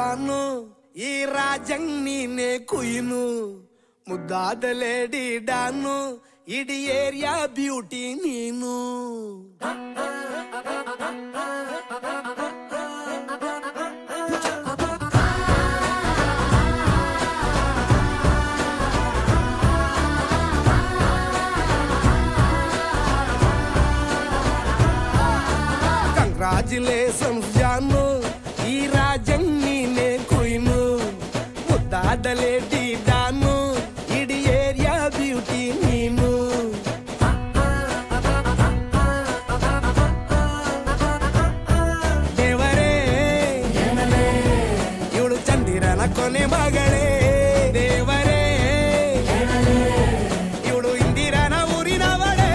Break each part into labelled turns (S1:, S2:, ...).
S1: ಜಾನು ಈ ರಾಜಂಗ್ ನೀನೆ ಕುಯ್ನು ಮುದ್ದಾದ ಲೇಡಿ ಡಾನು ಇಡೀ ಏರಿಯಾ ಬ್ಯೂಟಿ ನೀನು ಕಂಗ್ರಾಚುಲೇಷನ್ಸ್ ಜಾನು ಈ ರಾಜಂಗ್ ನೀನೆ ಕುಯ್ನು ಮುದ್ದಾದ ಲೇಡಿ ಡಾನು ಇಡೀ ಏರಿಯಾ ಬ್ಯೂಟಿ ನೀನು ದೇವರೇ ಇವಳು ಚಂದಿರನ ಕೊನೆ ಮಗಳೇ ದೇವರೇ ಇವಳು ಇಂದಿರನ ಊರಿನವಳೇ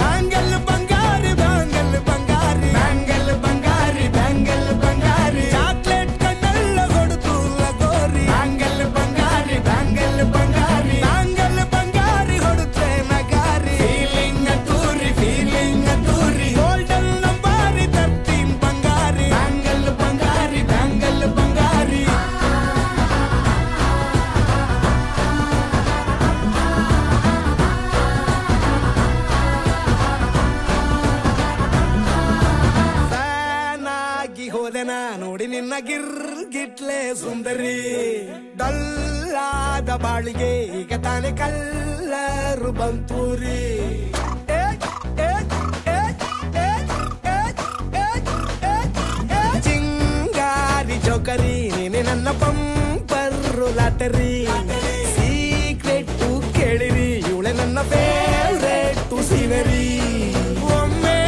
S1: ಬ್ಯಾಂಗಲ್ ಬಂಗಾರಿ ಬ್ಯಾಂಗಲ್ ಬಂಗಾರಿ ಬ್ಯಾಂಗಲ್ ಬಂಗಾರಿ ಬ್ಯಾಂಗಲ್ ಬಂಗಾರಿ ಚಾಕ್ಲೇಟ್ ಕಣ್ಣಲ್ಲ ಕೊಡುತ್ತು ಲಗೋರಿ ಬ್ಯಾಂಗಲ್ ಬಂಗಾರಿ ಬ್ಯಾಂಗಲ್ ಬಂಗಾರಿ ಬ್ಯಾಂಗಲ್ ಬಂಗಾರಿ ಹೊಡುತ್ತೆ ನಗಾರಿ ಫೀಲಿಂಗ್ ತೂರಿ ಗೋಲ್ಡನ್ ನಂಬಾರಿ 13 ಬಂಗಾರಿ ಬ್ಯಾಂಗಲ್ ಬಂಗಾರಿ ಬ್ಯಾಂಗಲ್ ಬಂಗಾರಿ ಫ್ಯಾನಾಗಿ ಹೋದೆನ ನೋಡಿ ನಿನ್ನ ಗಿರ್ಗಿಟ್ಲೆ ಸುಂದರಿ ಡಲ್ಲಾದ ಬಾಳಿಗೆ ಈಗ ತಾನೆ ಕಲ್ಲರು ಬಂತೂರಿ ಚಿಂಗಾರಿ ಜೋಕರಿ ನೀನೆ ನನ್ನ ಬಂಪರು ಲಾಟರಿ ಸೀಕ್ರೆಟ್ ಕೇಳಿರಿ ಇವಳೆ ನನ್ನ ಫೇವ್ರೇಟ್ ಸೀನರಿ ಒಮ್ಮೆ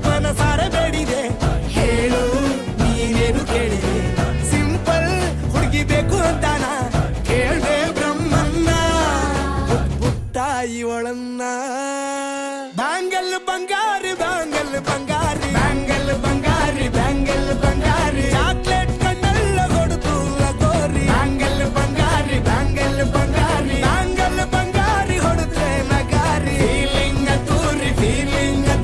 S1: ಮನಸಾರೆ ಬೇಡಿದೆ ಹೇಳು ನೀನೇನು ಕೇಳಿದೆ ಸಿಂಪಲ್ ಹುಡುಗಿ ಬೇಕು ಅಂತಾನ ಕೇಳ್ದೆ ಬ್ರಹ್ಮನ್ನ ಪುಟ್ಟ ಇವಳನ್ನ ಬ್ಯಾಂಗಲ್ ಬಂಗಾರಿ ಬ್ಯಾಂಗಲ್ ಬಂಗಾರಿ ಬ್ಯಾಂಗಲ್ ಬಂಗಾರಿ ಬ್ಯಾಂಗಲ್ ಬಂಗಾರಿ ಚಾಕ್ಲೇಟ್ ಕಣ್ಣಲ್ಲ ಕೊಡುತ್ತು ಲಗೋರಿ ಬ್ಯಾಂಗಲ್ ಬಂಗಾರಿ ಬ್ಯಾಂಗಲ್ ಬಂಗಾರಿ ಬ್ಯಾಂಗಲ್ ಬಂಗಾರಿ ಹೊಡುತ್ತೆ ನಗಾರಿ ಫೀಲಿಂಗ್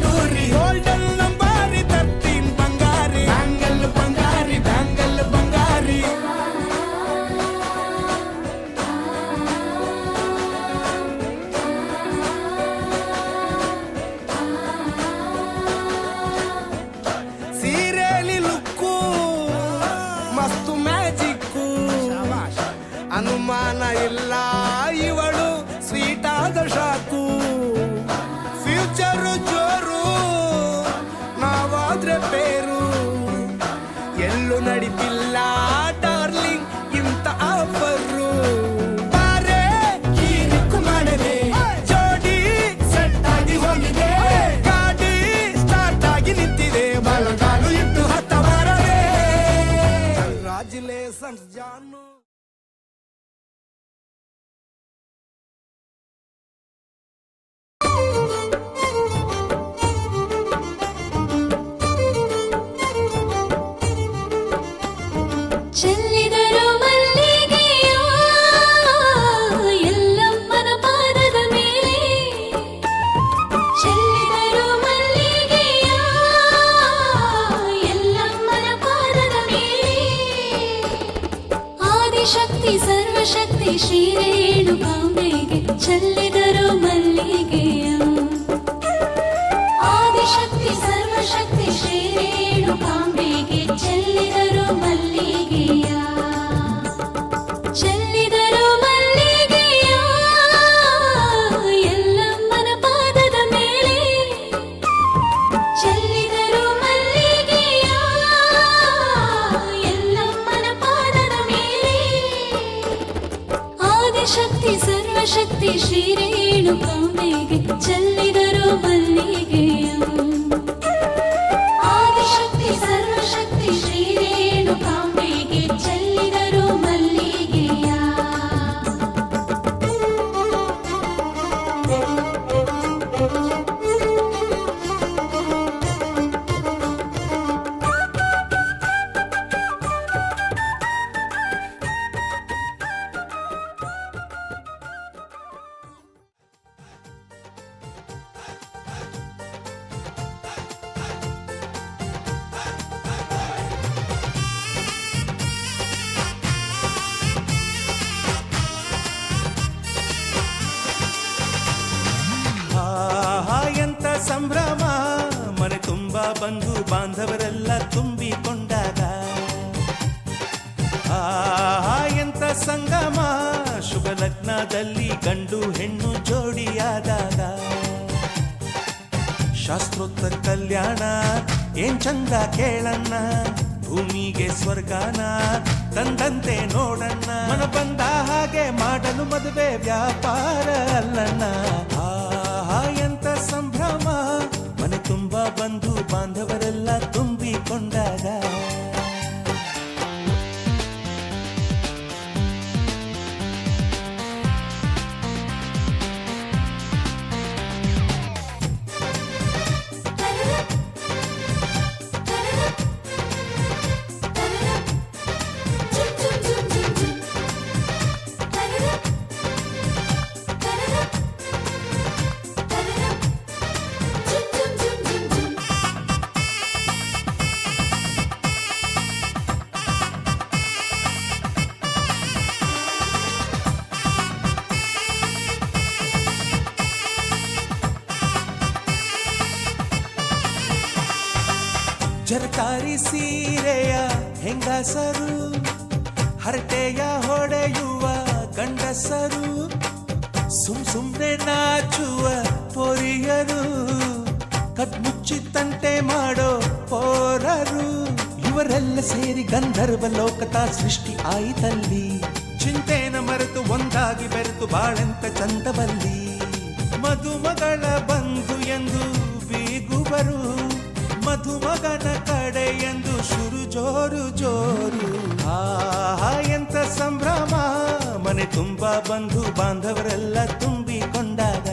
S1: ತೂರಿ ಗೋಲ್ಡನ್ ನಂಬಾರಿ 13 ಬಂಗಾರಿ ಬ್ಯಾಂಗಲ್ ಬಂಗಾರಿ ಬ್ಯಾಂಗಲ್ ಬಂಗಾರಿ ಸೀರೆಲಿ ಲುಕ್ಕು ಮಸ್ತು ಮ್ಯಾಜಿಕ್ಕು ಅನುಮಾನ ಇಲ್ಲ ಇವಳು ಸ್ವೀಟ್ ಆದ ಶಾಕು ಫ್ಯೂಚರು ಜೋರು ನಾವಾದ್ರೆ ಪೇರು ಎಲ್ಲೂ ನಡೀತಿಲ್ಲ ಡಾರ್ಲಿಂಗ್ ಇಂತ ಆಫರು ಬಾರೆ ಕೀರಿಕು ಮಾಡದೆ ಜೋಡಿ ಸೆಟ್ ಆಗಿ ಹೋಗಿದೆ ಗಾಡಿ ಸ್ಟಾರ್ಟ್ ಆಗಿ ನಿಂತಿದೆ ಬಲಗಾಲು ಇಟ್ಟು ಹತ್ತ ಬರದೆ ಕಂಗ್ರಾಚುಲೇಷನ್ಸ್ ಜಾನು
S2: ಚೆಲ್ಲಿದರು ಮಲ್ಲಿಗೆಯ ಎಲ್ಲಮ್ಮನ ಪಾದದ ಮೇಲೆ ಚೆಲ್ಲಿದರು ಮಲ್ಲಿಗೆಯ ಎಲ್ಲಮ್ಮನ ಪಾದದ ಮೇಲೆ ಆದಿಶಕ್ತಿ ಸರ್ವಶಕ್ತಿ ಶ್ರೀ ರೇಣುಕಾಂಬೆಗೆ ಚೆಲ್ಲಿದರು ಮಲ್ಲಿಗೆಯ ಆದಿಶಕ್ತಿ ಸರ್ವಶಕ್ತಿ ಶ್ರೀ ರೇಣುಕಾಂಬೆಗೆ ಚೆಲ್ಲಿದರು ಮಲ್ಲಿಗೆಯ ಚೆಲ್ಲಿದರು ಮಲ್ಲಿಗೆಯ ಎಲ್ಲಮ್ಮನ ಪಾದದ ಮೇಲೆ ಚೆಲ್ಲಿದರು ಮಲ್ಲಿಗೆಯ ಎಲ್ಲಮ್ಮನ ಪಾದದ ಮೇಲೆ ಆದಿಶಕ್ತಿ ಸರ್ವಶಕ್ತಿ ಶ್ರೀ ರೇಣುಕಾಂಬೆಗೆ ಚೆಲ್ಲಿದರು ಮಲ್ಲಿಗೆಯ
S1: ಸಂಭ್ರಮ ಮನೆ ತುಂಬ ಬಂಧು ಬಾಂಧವರೆಲ್ಲ ತುಂಬಿಕೊಂಡಾಗ ಎಂತ ಸಂಗಮ ಶುಭ ಲಗ್ನದಲ್ಲಿ ಗಂಡು ಹೆಣ್ಣು ಜೋಡಿಯಾದಾಗ ಶಾಸ್ತ್ರೋತ್ತರ ಕಲ್ಯಾಣ ಏನ್ ಚಂದ ಕೇಳಣ್ಣ ಭೂಮಿಗೆ ಸ್ವರ್ಗಾನ ತಂದಂತೆ ನೋಡಣ್ಣ ಮನ ಬಂದ ಹಾಗೆ ಮಾಡಲು ಮದುವೆ ವ್ಯಾಪಾರ ಅಲ್ಲಣ್ಣ ಎಂತ ಸಂಭ್ರಮ ಮನೆ ತುಂಬ ಬಂಧು ಬಾಂಧವರೆಲ್ಲ ತುಂಬಿಕೊಂಡಾಗ ಜರಕಾರಿ ಸೀರೆಯ ಹೆಂಗಸರು ಹರಟೆಯ ಹೊಡೆಯುವ ಗಂಡಸರು ಸುಮ್ನೆ ನಾಚುವ ಪೊರಿಯರು ಕದ್ಮುಚ್ಚಿ ತಂಟೆ ಮಾಡೋ ಪೋರರು ಇವರೆಲ್ಲ ಸೇರಿ ಗಂಧರ್ವ ಲೋಕದ ಸೃಷ್ಟಿ ಆಯಿತಲ್ಲಿ ಚಿಂತೆನ ಮರೆತು ಒಂದಾಗಿ ಬೆರೆತು ಬಾಳೆಂತ ಚಂದವಲ್ಲಿ ಮದುಮಗಳ ಬಂಧು ಎಂದು ಬೀಗುವರು ಮಧುಮಗನ ಕಡೆ ಎಂದು ಶುರು ಜೋರು ಜೋರು ಎಂತ ಸಂಭ್ರಮ ಮನೆ ತುಂಬ ಬಂಧು ಬಾಂಧವರೆಲ್ಲ ತುಂಬಿಕೊಂಡಾಗ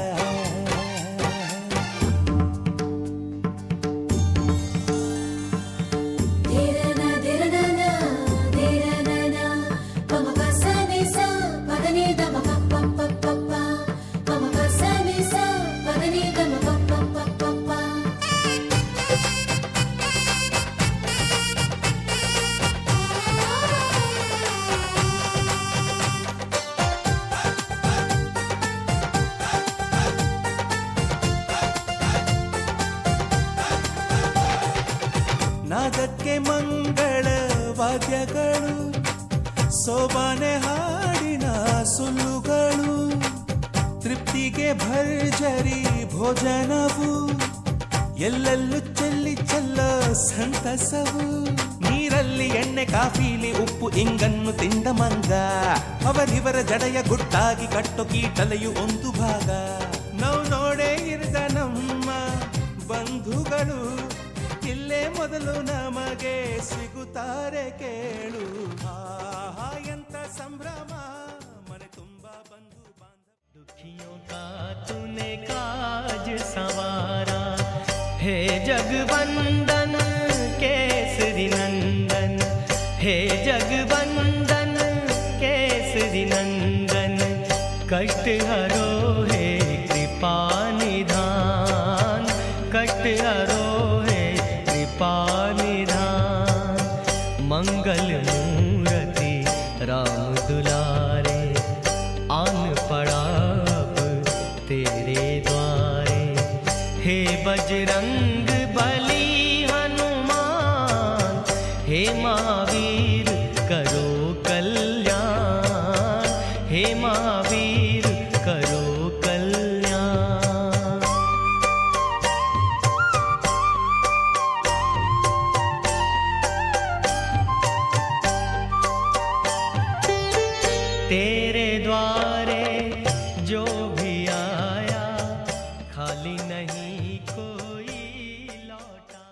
S1: ನಾದಕ್ಕೆ ಮಂಗಳ ವಾದ್ಯಗಳು ಸೋಬಾನೆ ಹಾಡಿನ ಸುಳ್ಳುಗಳು ತೃಪ್ತಿಗೆ ಭರ್ಜರಿ ಭೋಜನವು ಎಲ್ಲೆಲ್ಲೂ ಚೆಲ್ಲಿ ಚೆಲ್ಲೋ ಸಂತಸವು ನೀರಲ್ಲಿ ಎಣ್ಣೆ ಕಾಫಿಲಿ ಉಪ್ಪು ಇಂಗನ್ನು ತಿಂದ ಮಂಗ ಅವರಿವರ ಜಡೆಯ ಗುಟ್ಟಾಗಿ ಕಟ್ಟು ಕೀಟಲೆಯು ಒಂದು ಭಾಗ ನಾವು ನೋಡೇ ಇರದ ನಮ್ಮ ಬಂಧುಗಳು ಇಲ್ಲೇ ಮೊದಲು ನಮಗೆ ಸಿಗುತ್ತಾರೆ ಕೇಳು ಎಂತ ಸಂಭ್ರಮ ಮನೆ ತುಂಬಾ ಬಂಧು ಬಾಂಧವ
S3: दुखियों का तूने काज संवारा हे जगवंदन केसरी नंदन हे जगवंदन केसरी नंदन कष्ट हरो हे कृपा निधान कष्ट हरो निधान मंगल मूर्ति राम दुलारे आन पड़ा अब तेरे द्वारे हे बजरंग बली हनुमान हे महावीर करो कल्याण हे महावीर करो कल्याण तेरे द्वारे जो भी आया खाली नहीं कोई लौटा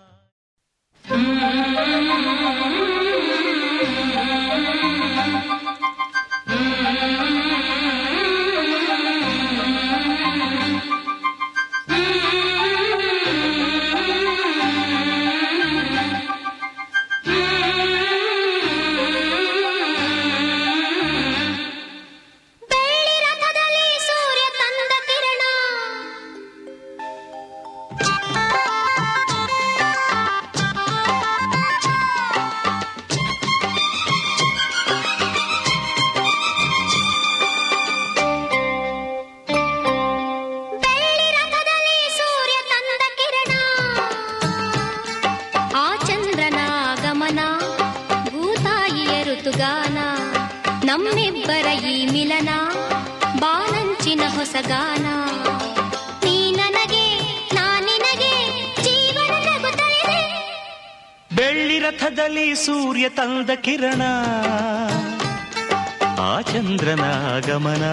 S2: ನಮ್ಮಿಬ್ಬರ ಈ ಮಿಲನ ಬಾನಂಚಿನ ಹೊಸಗಾನ ನೀ ನನಗೆ ನಾ ನಿನಗೆ ಜೀವನ ನಗುತ್ತಲಿದೆ
S4: ಬೆಳ್ಳಿ ರಥದಲ್ಲಿ ಸೂರ್ಯ ತಂದ ಕಿರಣ ಆ ಚಂದ್ರನ ಆಗಮನ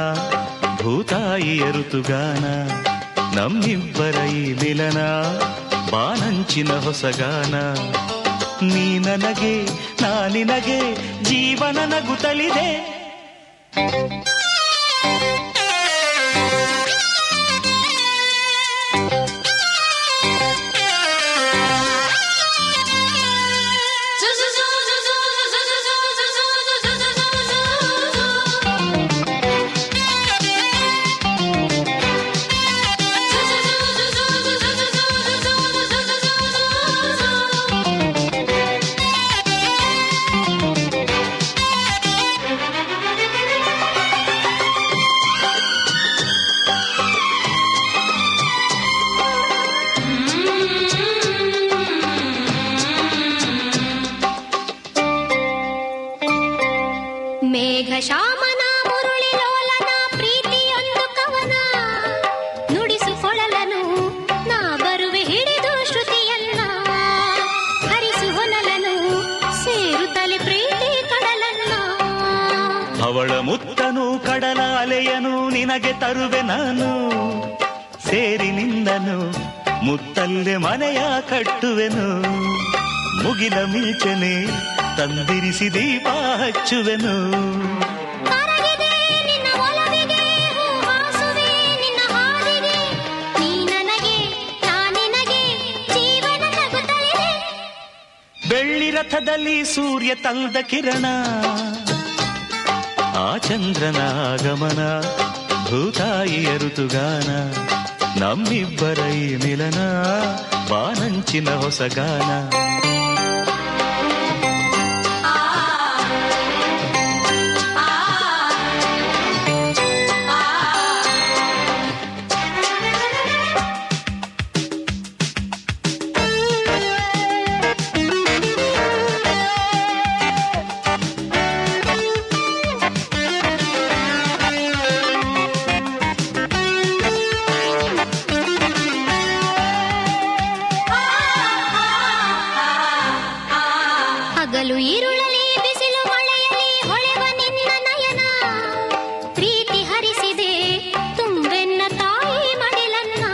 S4: ಭೂತಾಯಿಯ ಋತುಗಾನ ನಮ್ಮಿಬ್ಬರ ಈ ಮಿಲನ ಬಾನಂಚಿನ ಹೊಸಗಾನ ನೀ ನನಗೆ ನಾ ನಿನಗೆ ಜೀವನ ನಗುತ್ತಲಿದೆ
S2: ಮೇಘಶ್ಯಾಮನ ಮುರುಳಿ ಲೋಲನ ಪ್ರೀತಿಯೊಂದು ಕವನ ನುಡಿಸುಕೊಳ್ಳಲನು ನಾ ಬರುವೆ ಹಿಡಿದು ಶ್ರುತಿಯನ್ನ ಹರಿಸು ಹೊನಲನು ಸೇರುತ್ತಲೆ ಪ್ರೀತಿ ಕಡಲನ್ನ
S4: ಅವಳ ಮುತ್ತನು ಕಡಲ ಅಲೆಯನು ನಿನಗೆ ತರುವೆ ನಾನು ಸೇರಿ ನಿಂದನು ಮುತ್ತಲ್ಲೆ ಮನೆಯ ಕಟ್ಟುವೆನು ಮುಗಿಲ ಮಿಂಚನೆ ತಂದಿರಿಸಿ ದೀಪ ಹಚ್ಚುವೆನು
S2: ಕರಗಿದೆ ನಿನ್ನ ಒಲವಿಗೆ ಹೂವಾಸುವೆ ನಿನ್ನ ಹಾದಿಗೆ ನೀ ನನಗೆ ನಾ ನಿನಗೆ ಜೀವನ ನಗುತ್ತಲಿದೆ
S4: ಬೆಳ್ಳಿ ರಥದಲ್ಲಿ ಸೂರ್ಯ ತಂದ ಕಿರಣ ಆ ಚಂದ್ರನ ಆಗಮನ ಭೂತಾಯಿಯ ಋತುಗಾನ ನಮ್ಮಿಬ್ಬರ ಈ ಮಿಲನ ಬಾನಂಚಿನ ಹೊಸಗಾನ
S2: ಹಗಲು ಈರುಳಲಿ ಬಿಸಿಲು ಮಳೆಯಲಿ ಹೊಳೆವ ನಿನ್ನ ನಯನ ಪ್ರೀತಿ ಹರಿಸಿದೆ ತುಂಬೆನ್ನ ತಾಯಿ ಮಡಿಲನ್ನ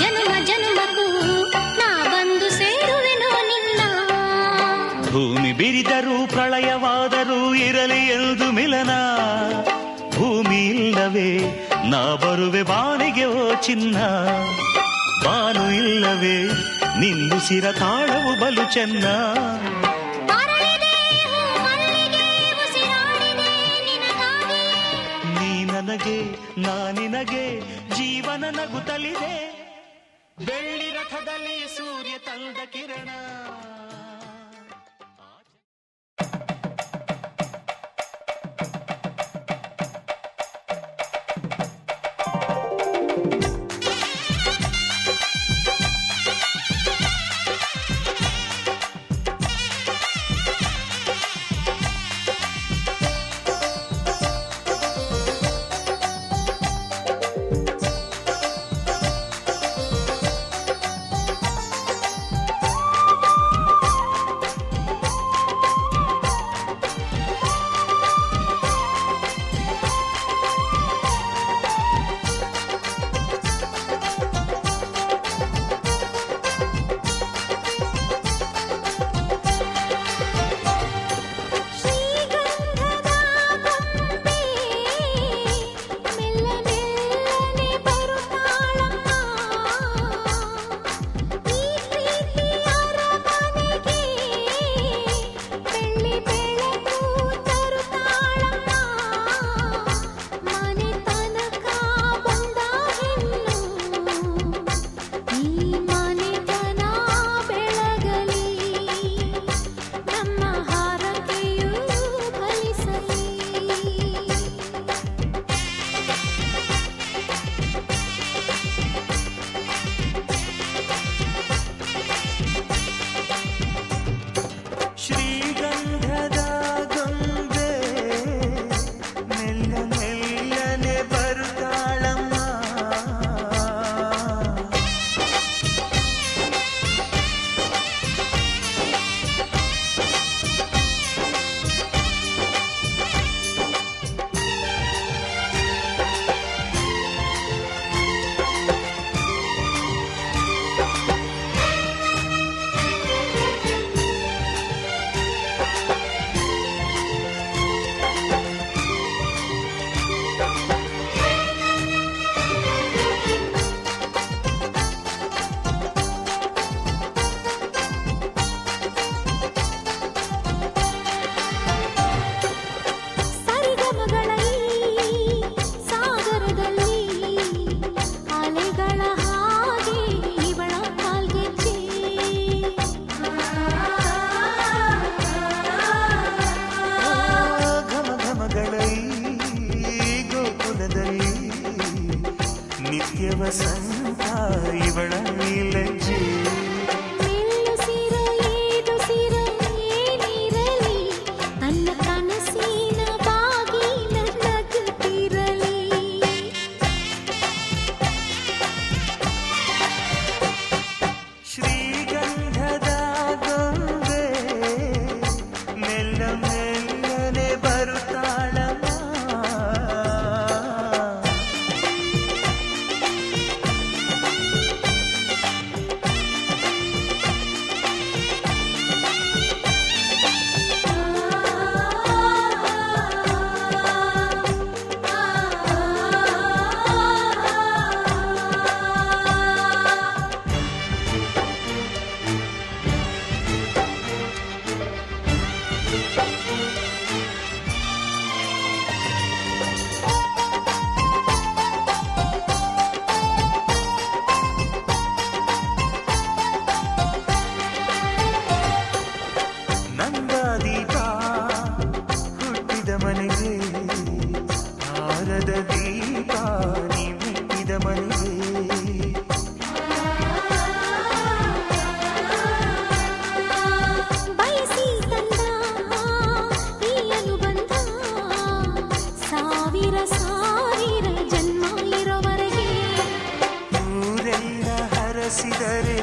S2: ಜನುಮ ಜನುಮಕ್ಕೂ ನಾ ಬಂದು ಸೇರುವೆನು ನಿನ್ನ
S4: ಭೂಮಿ ಬಿರಿದರೂ ಪ್ರಳಯವಾದರೂ ಇರಲಿ ಎಂದು ಮಿಲನ ಭೂಮಿ ಇಲ್ಲವೇ ನಾ ಬರುವೆ ಬಾನಿಗೆ ಓ ಚಿನ್ನ ಬಾನು ಇಲ್ಲವೇ ನಿಲ್ಲಿಸಿರ ತಾಳವು ಬಲು ಚೆನ್ನ ನೀ ನನಗೆ ನಾ ನಿನಗೆ ಜೀವನ ನಗುತ್ತಲಿದೆ ಬೆಳ್ಳಿ ರಥದಲ್ಲಿ ಸೂರ್ಯ ತಂದ ಕಿರಣ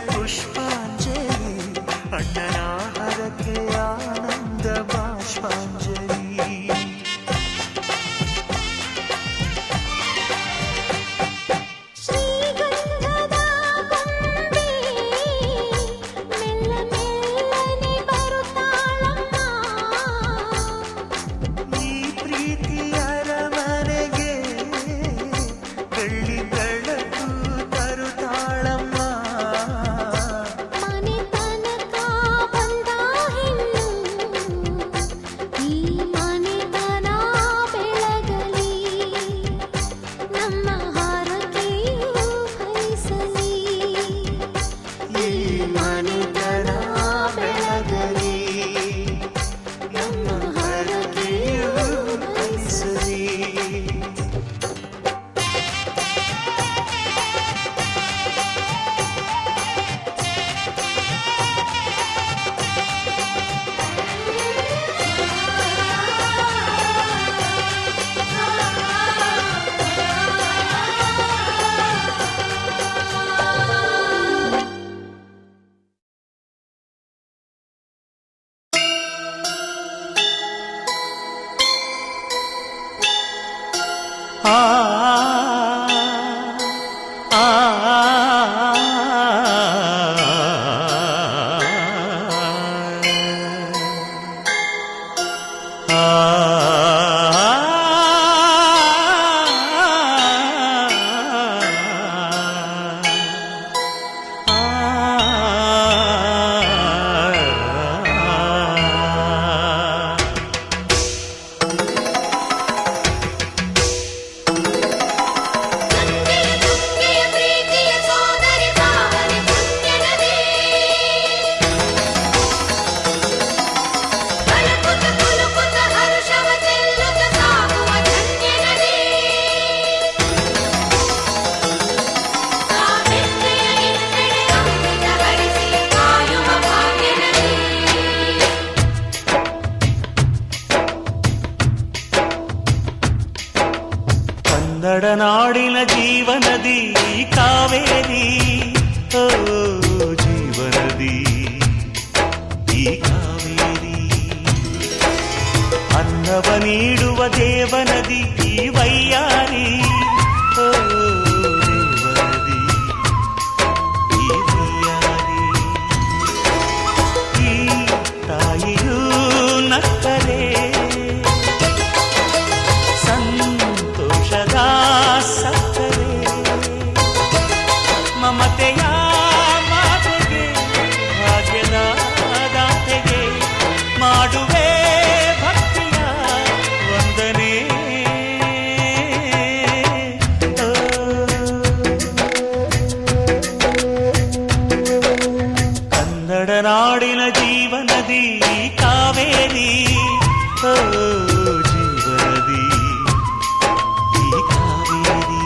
S4: ಪುಷ್ಪಾಂಜಲಿ ಅಣ್ಣನ ಹರಕೆ ಆನಂದ ಬಾಷ್ಪಾಂಜಲಿ
S2: ಶ್ರೀಗಂಧದ ಗೊಂಬೆ ಮೆಲ್ಲ ಮೆಲ್ಲನೆ ಬರುತ್ತಾಳಮ್ಮ
S4: ಈ ಪ್ರೀತಿಯ ಅರಮನೆಗೆ ಬೆಳ್ಳಿ ಬೆಳಕು ತರುತ್ತಾಳಮ್ಮ
S2: ಮನೆ ತನಕ ಬಂದ ಹೆಣ್ಣು ಈ ಮನೆತನ ಬೆಳಗಲಿ ನಮ್ಮ ಹಾರಕೆಯು ಫಲಿಸಲಿ
S4: ಈ ಮನೆತನ ಬೆಳಗಲಿ ನಮ್ಮ ಹರಕೆಯು ಫಲಿಸಲಿ. ಆ ಆ
S2: ತುಂಗೆಯ ಪ್ರೀತಿಯ ಸೋದರಿ ಭಾವನೆ ಪುಣ್ಯನದೇ ಕಳಕುತ ಕುಲುಕುತ ಹರುಷವ ಚೆಲ್ಲುತ್ತ ಸಾಗುವ ಧನ್ಯನದೇ ಕಾವೆನ್ನೆಯ ಇನ್ನೆಡೆ ಅಮೃತ ಹರಿಸಿ ಕಾಯುವ ಭಾಗ್ಯನದೇ
S4: ಕನ್ನಡ ನಾಡಿನ ಜೀವನದಿ ಕಾವೇರಿ ಓ ಜೀವನದಿ ಈ ಕಾವೇರಿ ಅನ್ನವ ನೀಡುವ ದೇವನದಿ ಈ ವೈಯಾರಿ ಓ ದೇವನದಿ ಈ ವೈಯಾರಿ ಈ ತಾಯಿಯೂ ನಕ್ಕರೆ ಸಂತೋಷದ ಸಕ್ಕರೆ ಮಮತೆಯ ಮಾತೆಗೆ ಭಾಗ್ಯದ ದಾತೆಗೆ ಮಾಡುವೆ ಭಕ್ತಿಯ ವಂದನೆ ಓ. ಕನ್ನಡ ನಾಡಿನ ಜೀವನದಿ ಕಾವೇರಿ ಓ ಜೀವನದಿ ಈ ಕಾವೇರಿ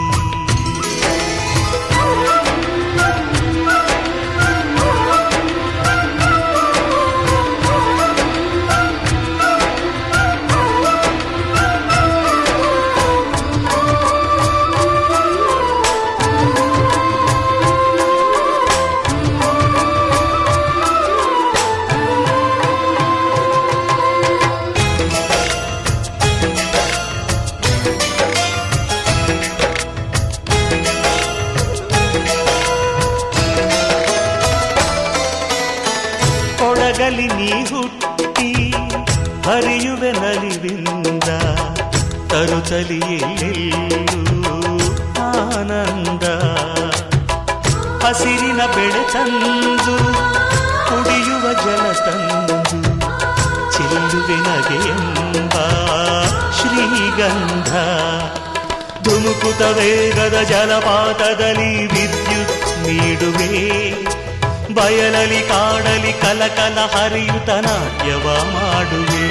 S4: ಕೊಡಗಲಿ ನೀ ಹುಟ್ಟಿ ಹರಿಯುವೆ ನಲಿವಿಂದ ತರುತ್ತಲಿಯೆಲ್ಲೆಲ್ಲೂ ಆನಂದ ಹಸಿರಿನ ಬೆಳೆ ತಂದು ಕುಡಿಯುವ ಜಲ ತಂದು ಚೆಲ್ಲುವೆ ನಗೆಯೆಂಬ ಶ್ರೀಗಂಧ ಧುಮುಕುತ ವೇಗದ ಜಲಪಾತದಲ್ಲಿ ವಿದ್ಯುತ್ ನೀಡುವೆ ಬಯಲಲಿ ಕಾಡಲಿ ಕಲಕಲ ಹರಿಯುತ ನಾಟ್ಯವ ಮಾಡುವೆ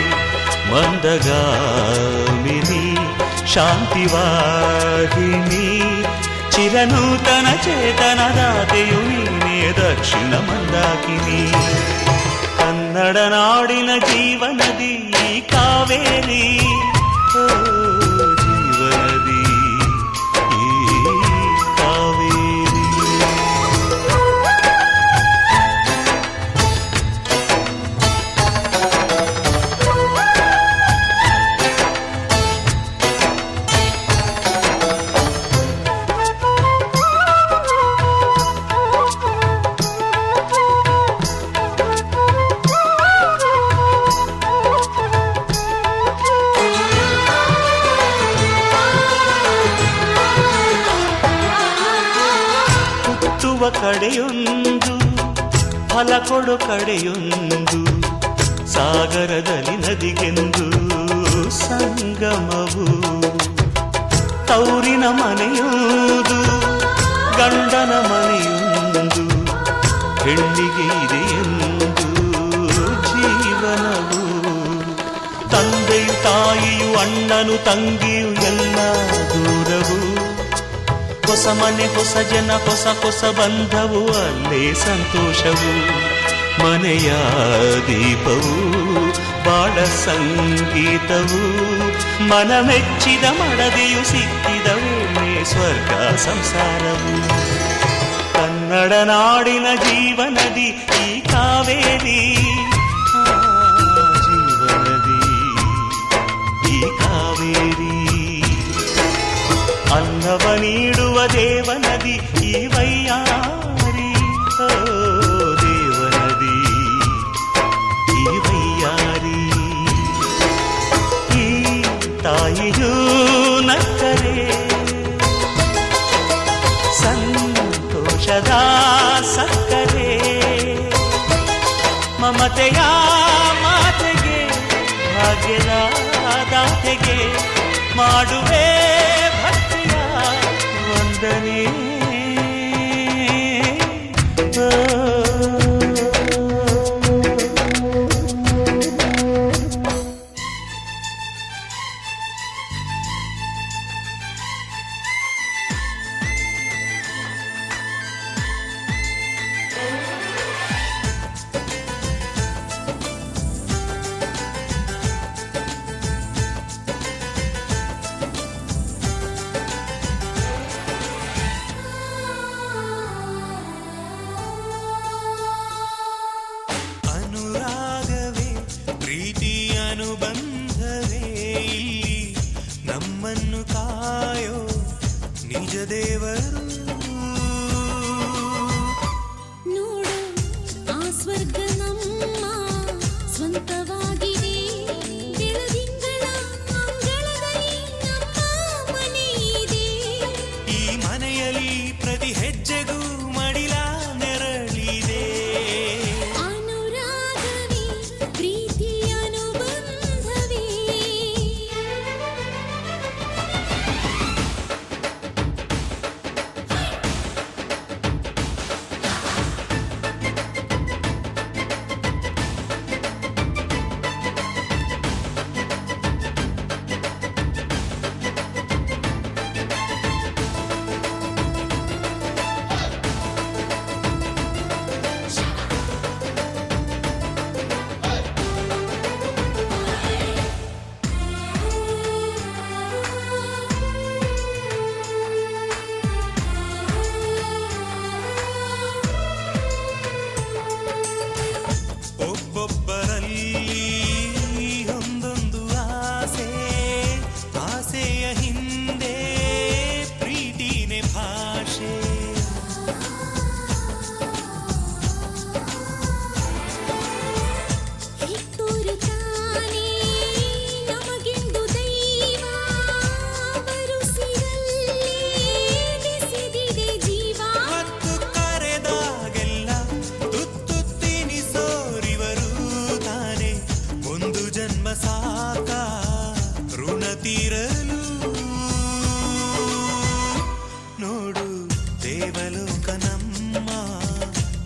S4: ಮಂದಗಾಮಿನಿ ಶಾಂತಿವಾಹಿನಿ ಚಿರನೂತನ ಚೇತನದಾತೆಯು ನೀನೇ ದಕ್ಷಿಣ ಮಂದಾಕಿನಿ ಕನ್ನಡ ನಾಡಿನ ಜೀವನದಿ ಕಾವೇರಿ ಓ ಜೀವನದಿ ಈ ಕಾವೇರಿ ಕಡೆಯೊಂದು ಫಲ ಕೊಡು ಕಡೆಯೊಂದು ಸಾಗರದಲ್ಲಿ ನದಿಗೆಂದು ಸಂಗಮವು ತೌರಿನ ಮನೆಯುವುದು ಗಂಡನ ಮನೆಯೊಂದು ಹೆಣ್ಣಿಗೆ ಇದೆಯೆಂದು ಜೀವನವು ತಂದೆಯು ತಾಯಿಯು ಅಣ್ಣನು ತಂಗಿಯು ಎಲ್ಲ ದೂರವು ಹೊಸ ಮನೆ ಹೊಸ ಜನ ಹೊಸ ಹೊಸ ಬಂಧವು ಅಲ್ಲೇ ಸಂತೋಷವು ಮನೆಯ ದೀಪವು ಬಾಳ ಸಂಗೀತವು ಮನ ಮೆಚ್ಚಿದ ಮಡದೆಯು ಸಿಕ್ಕಿದ ವೇಳೆ ಸ್ವರ್ಗ ಸಂಸಾರವು ಕನ್ನಡ ನಾಡಿನ ಜೀವನದಿ ಈ ಕಾವೇರಿ ಜೀವನದಿ ಈ ಕಾವೇರಿ ಅನ್ನವ ನೀಡುವ ದೇವನದಿ ಈ ವೈಯಾರಿ ದೇವನದಿ ಈ ವೈಯಾರಿ ಈ ತಾಯಿಯೂ ನಕ್ಕರೆ ಸಂತೋಷದ ಸಕ್ಕರೆ ಮಮತೆಯ ಮಾತೆಗೆ ಭಾಗ್ಯದ ದಾತೆಗೆ ಮಾಡುವೆ ಭಕ್ತಿಯ ವಂದನೆ
S5: ಅನುರಾಗವೇ ಪ್ರೀತಿ ಅನುಬಂಧವೇ ಇಲ್ಲಿ ನಮ್ಮನ್ನು ಕಾಯೋ ನಿಜ ದೇವರು
S2: ನೋಡು ಆ ಸ್ವರ್ಗ ನಮ್ಮ ಸ್ವಂತವಾಗಿದೆ ಬೆಳದಿಂಗಳ ಅಂಗಳದಲ್ಲಿ ನಮ್ಮ ಮನೆ ಇದೆ
S5: ಈ ಮನೆಯಲ್ಲಿ ಪ್ರತಿ ಹೆಜ್ಜೆಗೂ ಮಡಿಲ ನೆರಳಿದೆ
S2: ಅನುರಾಗವೇ ಪ್ರೀತಿ ಅನುಬಂಧವೇ
S5: ಒಬ್ಬೊಬ್ಬರಲ್ಲಿ ಒಂದೊಂದು ಆಸೆ ಆಸೆಯ ಹಿಂದೆ ಪ್ರೀತಿನೇ ಭಾಷೆ
S2: ಹೆತ್ತೋರು ತಾನೇ ನಮಗೆಂದು ದೈವ ಬರುಸಿರಲ್ಲೇ ಬಿಸಿದಿದೆ ಜೀವ
S5: ಮತ್ತು ಕರೆದಾಗೆಲ್ಲ ತುತ್ತು ತಿನಿಸೋರಿವರು ತಾನೆ ಒಂದು ಜನ್ಮ ಸಾಕ ಋಣ ತೀರಲು ನೋಡು ದೇವಲೋಕ ನಮ್ಮ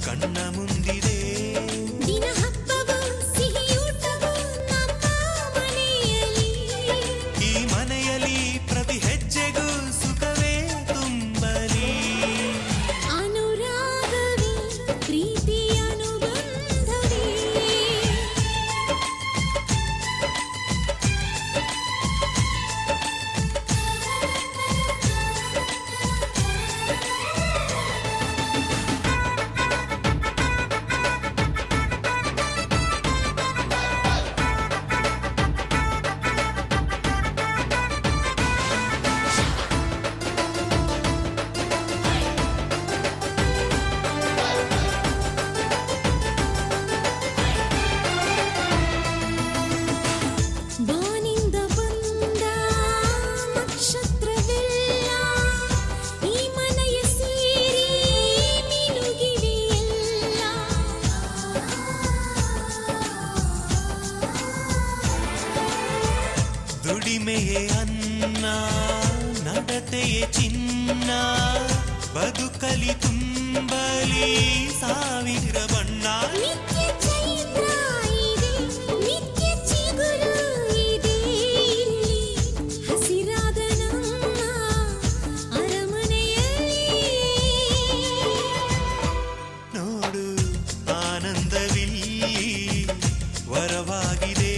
S5: ಕಣ್ಣ ಮುಂದಿದೆ
S2: ದಿನ ಹಬ್ಬವು ಸಿಹಿಯೂಟವು ನಮ್ಮ ಮನೆಯಲ್ಲಿ
S5: ಈ ಮನೆಯಲ್ಲಿ ಪ್ರತಿ ಹೆಜ್ಜೆಗೂ ಸುಖವೇ ತುಂಬಲಿ
S2: ಅನುರಾಗವೇ ಪ್ರೀತಿ ಅನುಬಂಧವೇ
S5: ಮನೆಯೇ ಅನ್ನ ನಡತೆಯೇ ಚಿನ್ನ ಬದುಕಲಿ ತುಂಬಲಿ ಸಾವಿರ ಬಣ್ಣ
S2: ನಿತ್ಯ ಚೈತ್ರ ಇದೆ ನಿತ್ಯ ಚಿಗುರು ಇದೆ ಇಲ್ಲಿ ಹಸಿರಾದ ನಮ್ಮ ಅರಮನೆಯಲ್ಲಿ
S5: ನೋಡು ಆನಂದವಿಲ್ಲಿ ವರವಾಗಿದೆ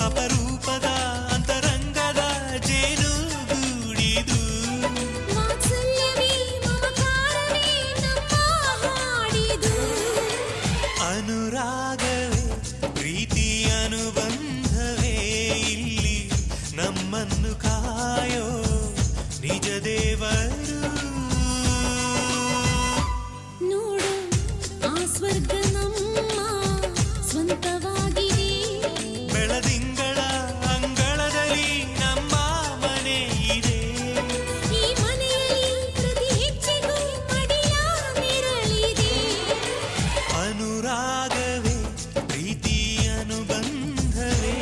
S5: ಅಪರೂಪದ ಅಂತರಂಗದ ಜೇನು ಗೂಡಿದು
S2: ವಾತ್ಸಲ್ಯವೇ ಮಮಕಾರವೇ ನಮ್ಮ ಹಾಡಿದು
S5: ಅನುರಾಗವೇ ಪ್ರೀತಿ ಅನುಬಂಧವೇ ಇಲ್ಲಿ ನಮ್ಮನ್ನು ಕಾಯೋ ನಿಜ ದೇವರು
S2: ನೋಡು ಆ ಸ್ವರ್ಗ ನಮ್ಮ ಸ್ವಂತವಾಗಿದೆ
S5: ಬೆಳದಿಂಗಳ ಅಂಗಳದಲ್ಲಿ ನಮ್ಮ ಮನೆ ಇದೆ
S2: ಈ ಮನೆಯಲ್ಲಿ ಪ್ರತಿ ಹೆಜ್ಜೆಗೂ ಮಡಿಯ ಮಿರಳಿದೆ
S5: ಅನುರಾಗವೇ ಪ್ರೀತಿ ಅನುಬಂಧವೇ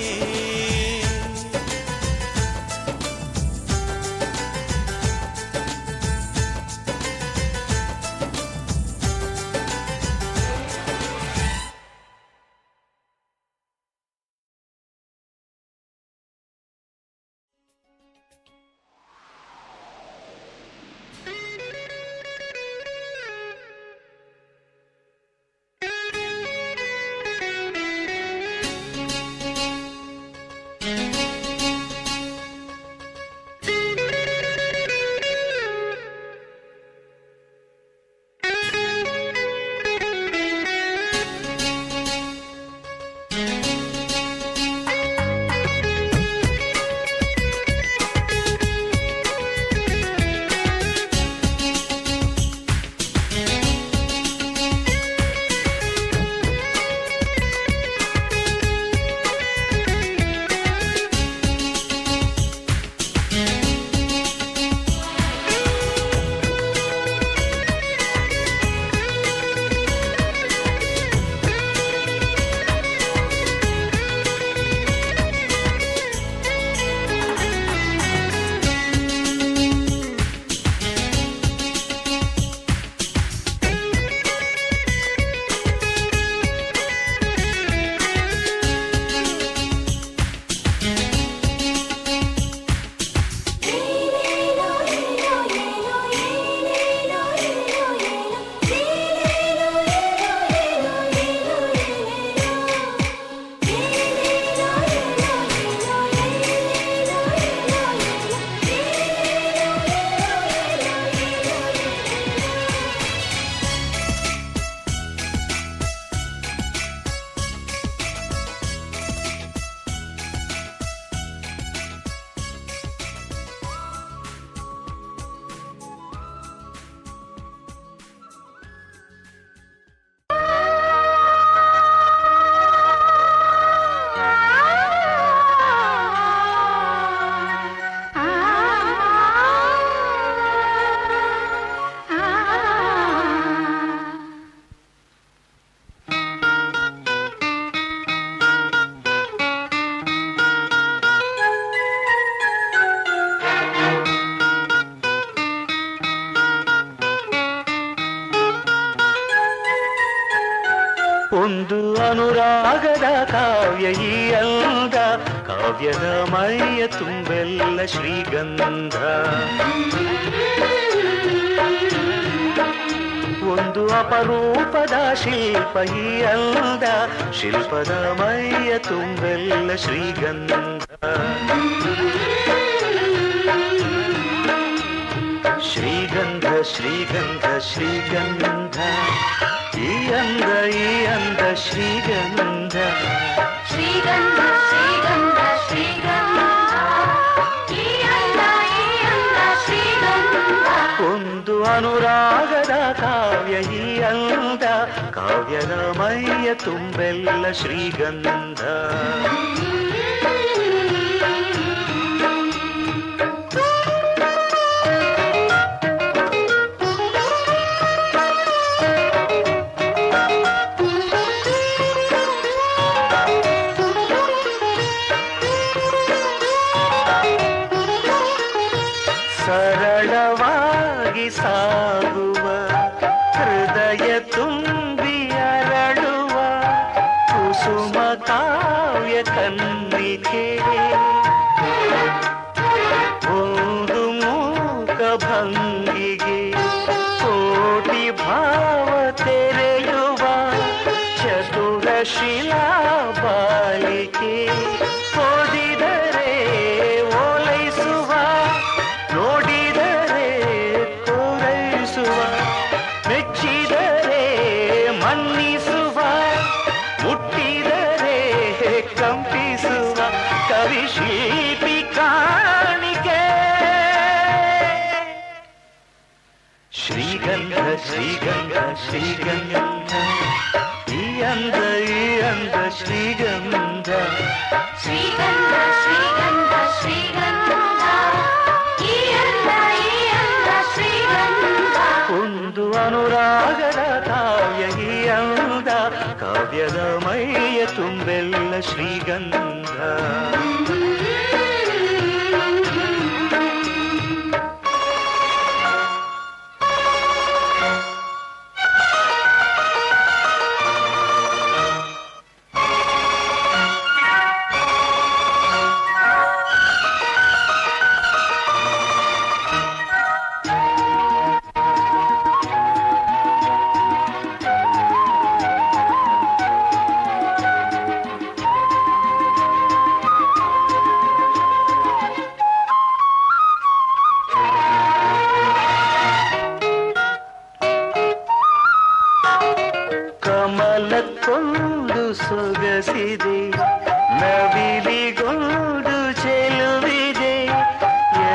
S4: ಒಂದು ಅನುರಾಗದ ಕಾವ್ಯ ಈ ಅಂದ ಕಾವ್ಯದ ಮೈಯ ತುಂಬೆಲ್ಲ ಶ್ರೀಗಂಧ ಒಂದು ಅಪರೂಪದ ಶಿಲ್ಪ ಈ ಅಂದ ಶಿಲ್ಪದ ಮೈಯ ತುಂಬೆಲ್ಲ ಶ್ರೀಗಂಧ ಶ್ರೀಗಂಧ ಶ್ರೀಗಂಧ ಶ್ರೀಗಂಧ ಈ ಅಂದ ಶ್ರೀಗಂಧ
S2: ಶ್ರೀಗಂಧ ಶ್ರೀಗಂಧ ಶ್ರೀಗಂಧ ಈ ಅಂದ ಶ್ರೀಗಂಧ
S4: ಒಂದು ಅನುರಾಗದ ಕಾವ್ಯ ಈ ಅಂದ ಕಾವ್ಯದ ಮೈಯ ತುಂಬೆಲ್ಲ ಶ್ರೀಗಂಧ ಕಾವ್ಯ ಕನ್ನಿಕೆ ಒಂದು ಮೂಕ ಭಂಗಿಗೆ ಕೋಟಿ ಭಾವ ತೆರೆಯುವ ಚತುರ ಶಿಲಾ ಬಾಲಿಕೆ ಓದಿದರೆ ಓಲೈಸುವ ನೋಡಿದರೆ ಕೋರೈಸುವ ಮೆಚ್ಚಿದರೆ ಮನ್ನಿಸುವ ಮುಟ್ಟಿದರೆ ಕಂಪಿಸುವ ಕವಿ ಶಿಲ್ಪಿ ಕಾಣಿಕೆ ಶ್ರೀಗಂಧ ಶ್ರೀಗಂಧ ಶ್ರೀಗಂಧ ಈ ಅಂದ ಶ್ರೀಗಂಧ
S2: ಶ್ರೀಗಂಧ ಶ್ರೀಗಂಧ ಶ್ರೀಗಂಧ ಈ ಅಂದ ಶ್ರೀಗಂಧ
S4: ಒಂದು ಅನುರಾಗದ ಕಾವ್ಯ ಈ ಅಂದ ಕಾವ್ಯದ ಮೈಯ ತುಂಬೆಲ್ಲ ಶ್ರೀಗಂಧ ಕಮಲಕ್ಕೊಂದು ಸೊಗಸಿದೆ ನವಿಲಿಗೊಂದು ಚೆಲುವಿದೆ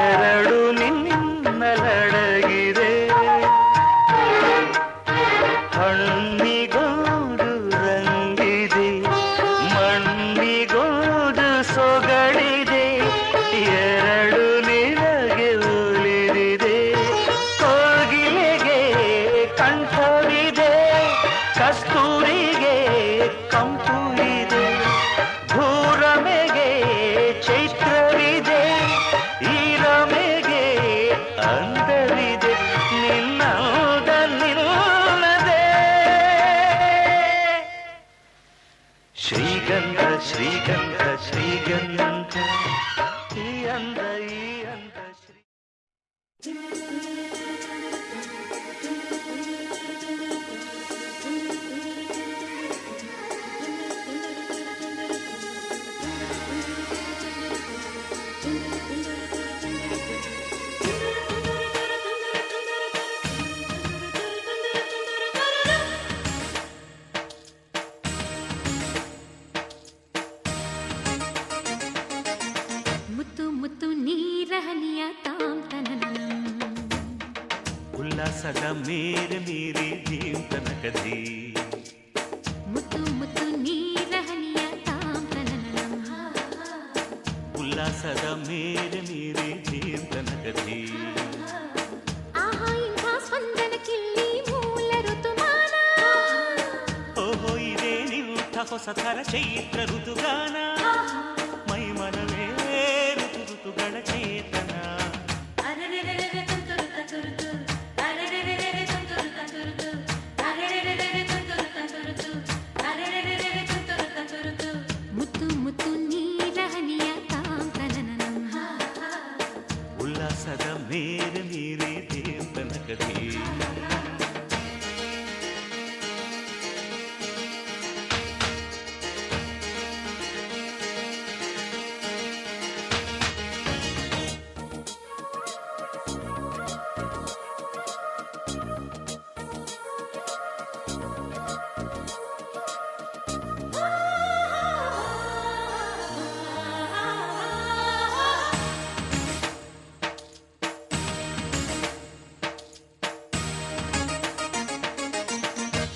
S4: ಎರಡು ನಿನ್ನಲಡಗಿದೆ ಹಣ್ಣಿಗೊಂದು ರಂಗಿದೆ ಮಣ್ಣಿಗೊಂದು ಸೊಗಡಿದೆ ಎರಡು ನಿನಗೆ ಒಲಿದಿದೆ ಕೋಗಿಲೆಗೆ ಕಂಠವಿದೆ ಕಸ್ತೂರಿಗೆ ಕಂಪು ಇದೆ ಭೂರಮೆಗೆ ಚೈತ್ರವಿದೆ ಈ ರಮೆಗೆ ಅಂದವಿದೆ ನಿನ್ನದ ನಿಲ್ಲದೆ ಶ್ರೀಗಂಧ ಶ್ರೀಗಂಧ ಶ್ರೀಗಂಧ ಈ ಅಂದ ಶ್ರೀ
S2: ಮುತ್ತು ಮುತ್ತು ನೀರಹನಿಯ ತಾಂ ತನನಂ
S4: ಉಲ್ಲಾಸದ ಮೇರೆ ಮೀರಿ ಜೀವನಕದಿ
S2: ಮುತ್ತು ಮುತ್ತು ನೀರಹನಿಯ ತಾಂ ತನನಂ
S4: ಉಲ್ಲಾಸದ ಮೇರೆ ಮೀರಿ ಜೀವನಕದಿ
S2: ಆಹಾ ಇಂಥ ಸ್ಪಂದನಕ್ಕಿಲ್ಲಿ ಮೂಲ ಋತುಮಾನ
S4: ಓಹೋ ಇದೇ ನಿಂಥ ಹೊಸ ಥರ ಚೈತ್ರ ಋತುಗಾನ ಮೈ ಮನವೇ ಋತು ಋತುಗಳ ಚೇತನ
S2: ಅರೆರೆರೆರೆ ತುಂತುರು ತಂತುರುತು ಅರೆರೆರೆರೆ ತುಂತುರು ತಂತುರುತು ಅರೆರೆರೆರೆ ತುಂತುರು ತಂತುರುತು ಅರೆರೆರೆರೆ ತುಂತುರು ತಂತುರುತು ಮುತ್ತು ಮುತ್ತು ನೀರಹನಿಯ ತಾಂ ತನನಂ
S4: ಉಲ್ಲಾಸದ ಮೇರೆ ಮೀರಿ ಜೀವನಕದಿ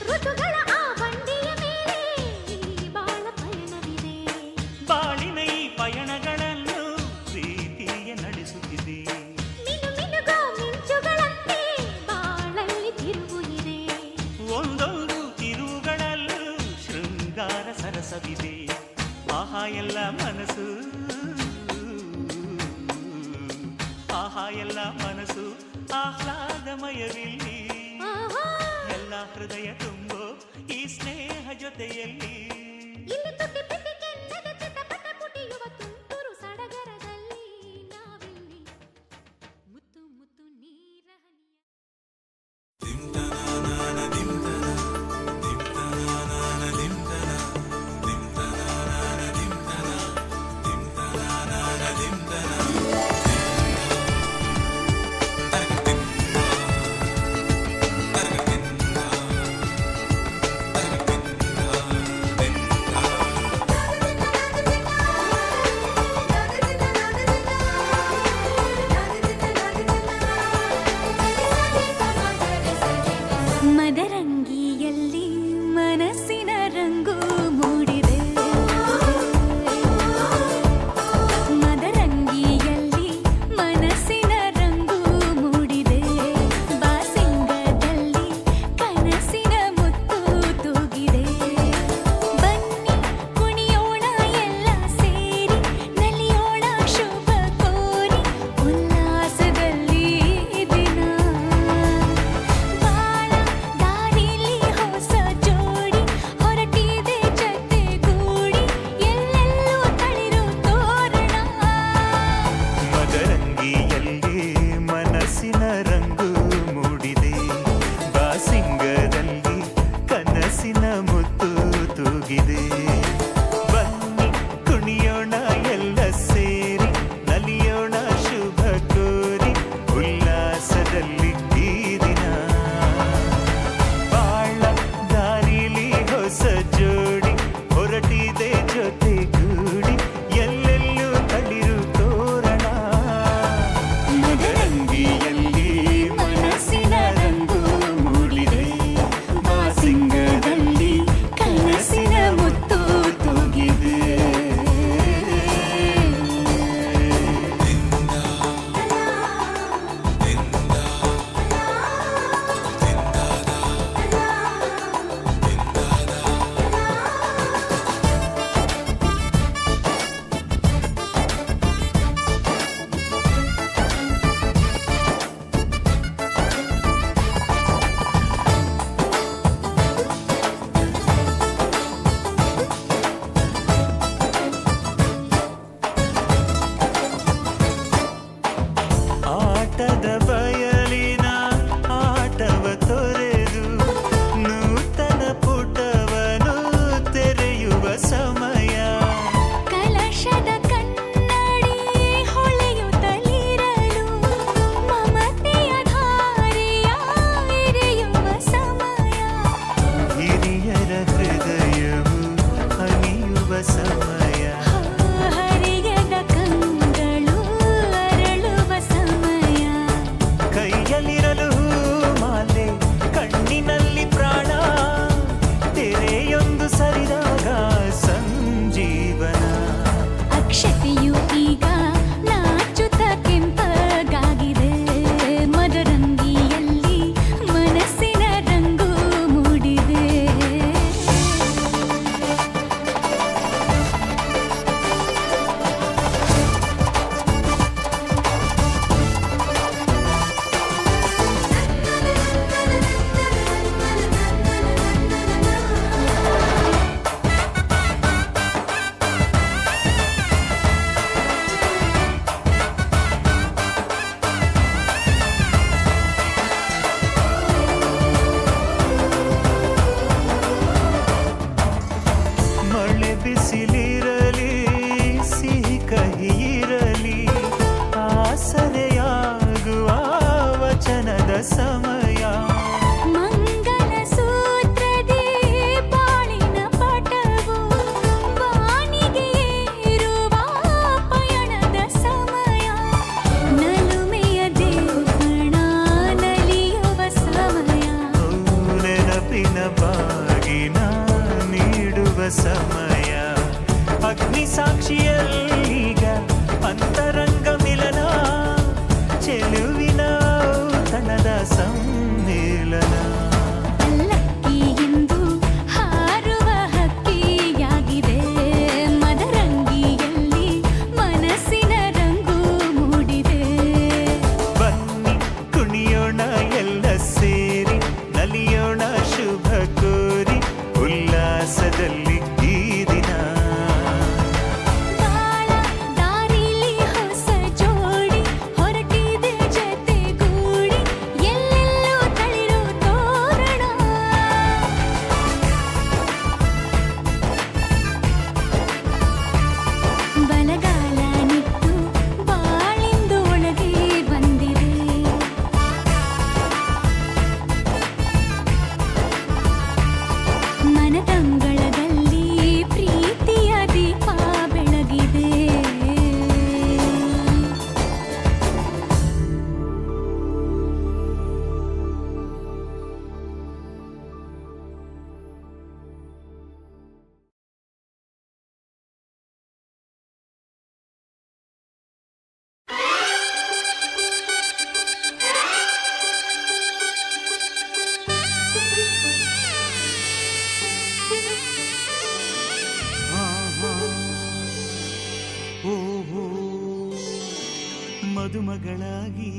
S2: ಋತುಗಳ ಆ ಬಂಡಿಯ ಮೇಲೆ ಬಾಳ ಪಯಣವಿದೆ
S4: ಬಾಳಿನ ಈ ಪಯಣಗಳನ್ನು ಪ್ರೀತಿಯ ನಡೆಸುತ್ತಿದೆ
S2: ಮಿನು ಮಿನುಗೋ ಮಿಂಚುಗಳಂತೆ ಬಾಳಲ್ಲಿ ತಿರುವು ಇದೆ
S4: ಒಂದೊಂದು ತಿರುವುಗಳಲ್ಲೂ ಶೃಂಗಾರ ಸರಸವಿದೆ ಆಹಾ ಎಲ್ಲ ಮನಸ್ಸು ಆಹಾ ಎಲ್ಲ ಮನಸ್ಸು ಆಹ್ಲಾದಮಯವಿಲ್ಲಿ
S2: ಆಹಾ
S4: ಎಲ್ಲ ಹೃದಯ ತುಂಬೋ ಈ ಸ್ನೇಹ ಜೊತೆಯಲ್ಲಿ
S2: ಇಲ್ಲಿ ತುಟಿ ಪಿಟಿ
S4: ತೂಗಿದೆ ಬನ್ನಿ ಕುಣಿಯೋಣ ಎಲ್ಲ ಸೇರಿ ನಲಿಯೋಣ ಶುಭ ಕೋರಿ ಉಲ್ಲಾಸದಲ್ಲಿ ಈ ದಿನ ಬಾಳ ದಾರಿಲಿ ಹೊಸ ಜೋಡಿ ಹೊರಟಿದೆ ಜೊತೆಗೂಡಿ ಎಲ್ಲೆಲ್ಲೂ ತಳಿರು ತೋರಣ ಮದರಂಗಿಯಲ್ಲಿ ಮನಸ್ಸಿನ ರಂಗು ಮೂಡಿದೆ ಬಾಸಿಂಗದಲ್ಲಿ ಕನಸಿನ ಮುತ್ತು ತೂಗಿದೆ ಆಟದ ಬಯಲಿನ ಆಟವ ತೊರೆದು ನೂತನ ಪುಟವನು ತೆರೆಯುವ ಸಮಯ
S2: ಕಲಶದ ಕನ್ನಡಿ ಹೊಳೆಯುತ್ತಲಿರಲು ಮಮತೆಯ ಧಾರೆಯ ಎರೆಯುವ ಸಮಯ
S4: ಹಿರಿಯರ ಹೃದಯವು ಹನಿಯುವ ಸಮಯ
S2: ಹರಿಯದ ಕಂಗಳು ಅರಳುವ ಸಮಯ
S4: ಕೈಯಲ್ಲಿರಲು ಮಾಲೆ ಕಣ್ಣಿನಲ್ಲಿ ಪ್ರಾಣ ತೆರೆಯೊಂದು ಸರಿದಾಗ ಸಂಜೀವನ
S2: ಅಕ್ಷತೆಯು ಈಗ ನಾಚುತ್ತ ಕೆಂಪಗಾಗಿದೆ ಮದರಂಗಿಯಲ್ಲಿ ಮನಸ್ಸಿನ ರಂಗು ಮೂಡಿದೆ
S4: ಮಳೆ ಬಿಸಿಲಿರಲಿ ಸಿಹಿ ಕಹಿ ಇರಲಿ ಆಸರೆಯಾಗುವ ವಚನದ ಸಮಯ
S2: ಮಂಗಲ ಸೂತ್ರದಿ ಬಾಳಿನ ಪಟವು ಬಾನಿಗೆ ಏರುವ ಪಯಣದ ಸಮಯ ನಲುಮೆಯ ದೇವಣ ನಲಿಯುವ ಸಮಯ
S4: ನೆನಪಿನ ಬಾಗಿನ ನೀಡುವ ಸಮಯ ಅಗ್ನಿ ಸಾಕ್ಷಿಯಲ್ಲೀಗ ಅಂತರಂಗ ಮಿಲನ ಚೆಲುವಿನ ತನದ ಸಮ್ಮೇಳನ
S2: ಪಲ್ಲಕ್ಕಿ ಎಂದು ಹಾರುವ ಹಕ್ಕಿಯಾಗಿದೆ ಮದರಂಗಿಯಲ್ಲಿ ಮನಸ್ಸಿನ ರಂಗು ಮೂಡಿದೆ
S4: ಬನ್ನಿ ಕುಣಿಯೋಣ ಎಲ್ಲ ಸೇರಿ ನಲಿಯೋಣ ಶುಭ ಕೋರಿ ಉಲ್ಲಾಸದಲ್ಲಿ ಈ ದಿನ
S2: ಬಾಳ ದಾರಿಲಿ ಹೊಸ ಜೋಡಿ ಹೊರಟಿದೆ ಜೊತೆಗೂಡಿ ಎಲ್ಲೆಲ್ಲೂ ತಳಿರು ತೋರಣ ಬಲಗಾಲ ನಿಟ್ಟು ಬಾಳಿಂದು ಒಳಗೆ ಬಂದಿದೆ ಮನದಂಗಳದಲ್ಲಿ ಪ್ರೀತಿಯ ದೀಪ ಬೆಳಗಿದೆ
S4: ಓಹೋ ಮದುಮಗಳಾಗಿ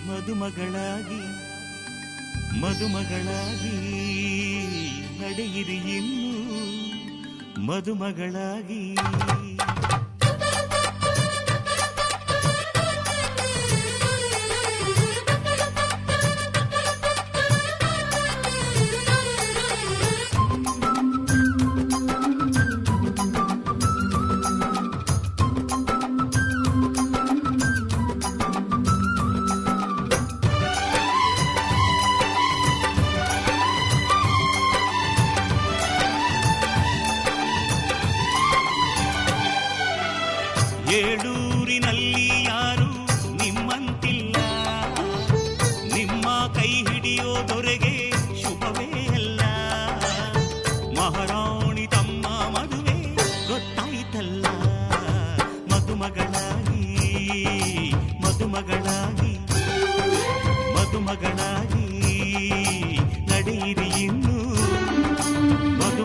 S4: ಮದುಮಗಳಾಗಿ ಮದುಮಗಳಾಗಿ ನಡೆಯಿರಿ ಇನ್ನು ಮದುಮಗಳಾಗಿ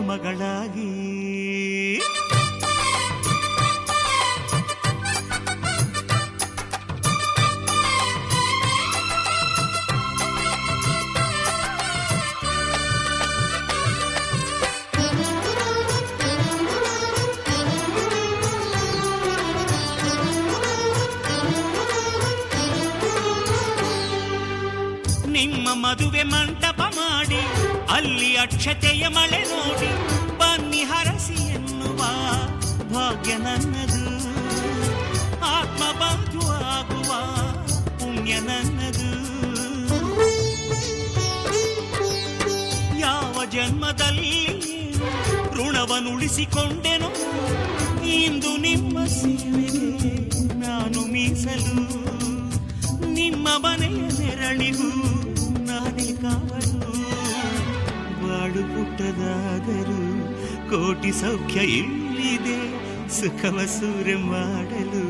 S4: ಮದುಮಗಳಾಗಿ. ನಿಮ್ಮ ಮದುವೆ ಮಂಟಪ ಮಾಡಿ ಅಲ್ಲಿ ಅಕ್ಷತೆಯ ಮಳೆ ನೋಡಿ ಬನ್ನಿ ಹರಸಿ ಎನ್ನುವ ಭಾಗ್ಯ ನನ್ನದು. ಆತ್ಮಬಂಧು ಆಗುವ ಪುಣ್ಯ ನನ್ನದು. ಯಾವ ಜನ್ಮದಲ್ಲಿ ಋಣವನ್ನುಳಿಸಿಕೊಂಡೆನೋ ಇಂದು ನಿಮ್ಮ ಸೇವೆಗೆ ನಾನು ಮೀಸಲು. ನಿಮ್ಮ ಮನೆಯ ನೆರಳಿಗೂ ನಾನೇ ಕಾವಲು. ಬಾಳು ಪುಟ್ಟದಾದರೂ ಕೋಟಿ ಸೌಖ್ಯ ಇಲ್ಲಿದೆ ಸುಖವ ಸೂರೆ ಮಾಡಲು.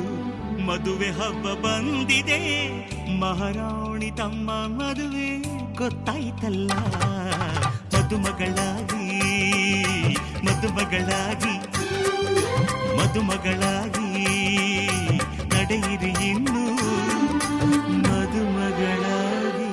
S4: ಮದುವೆ ಹಬ್ಬ ಬಂದಿದೆ ಮಹಾರಾಣಿ ತಮ್ಮ ಮದುವೆ ಗೊತ್ತಾಯ್ತಲ್ಲ. ಮದುಮಗಳಾಗಿ ಮದುಮಗಳಾಗಿ ಮದುಮಗಳಾಗಿ ನಡೆಯಿರಿ ಇನ್ನು ಮದುಮಗಳಾಗಿ.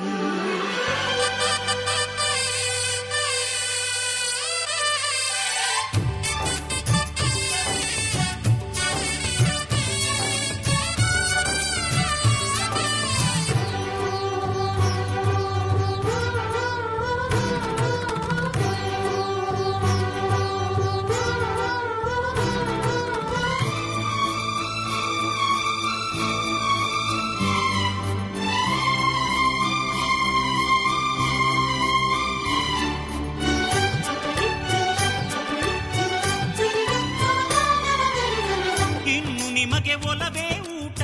S4: ನಿಮಗೆ ಒಲವೇ ಊಟ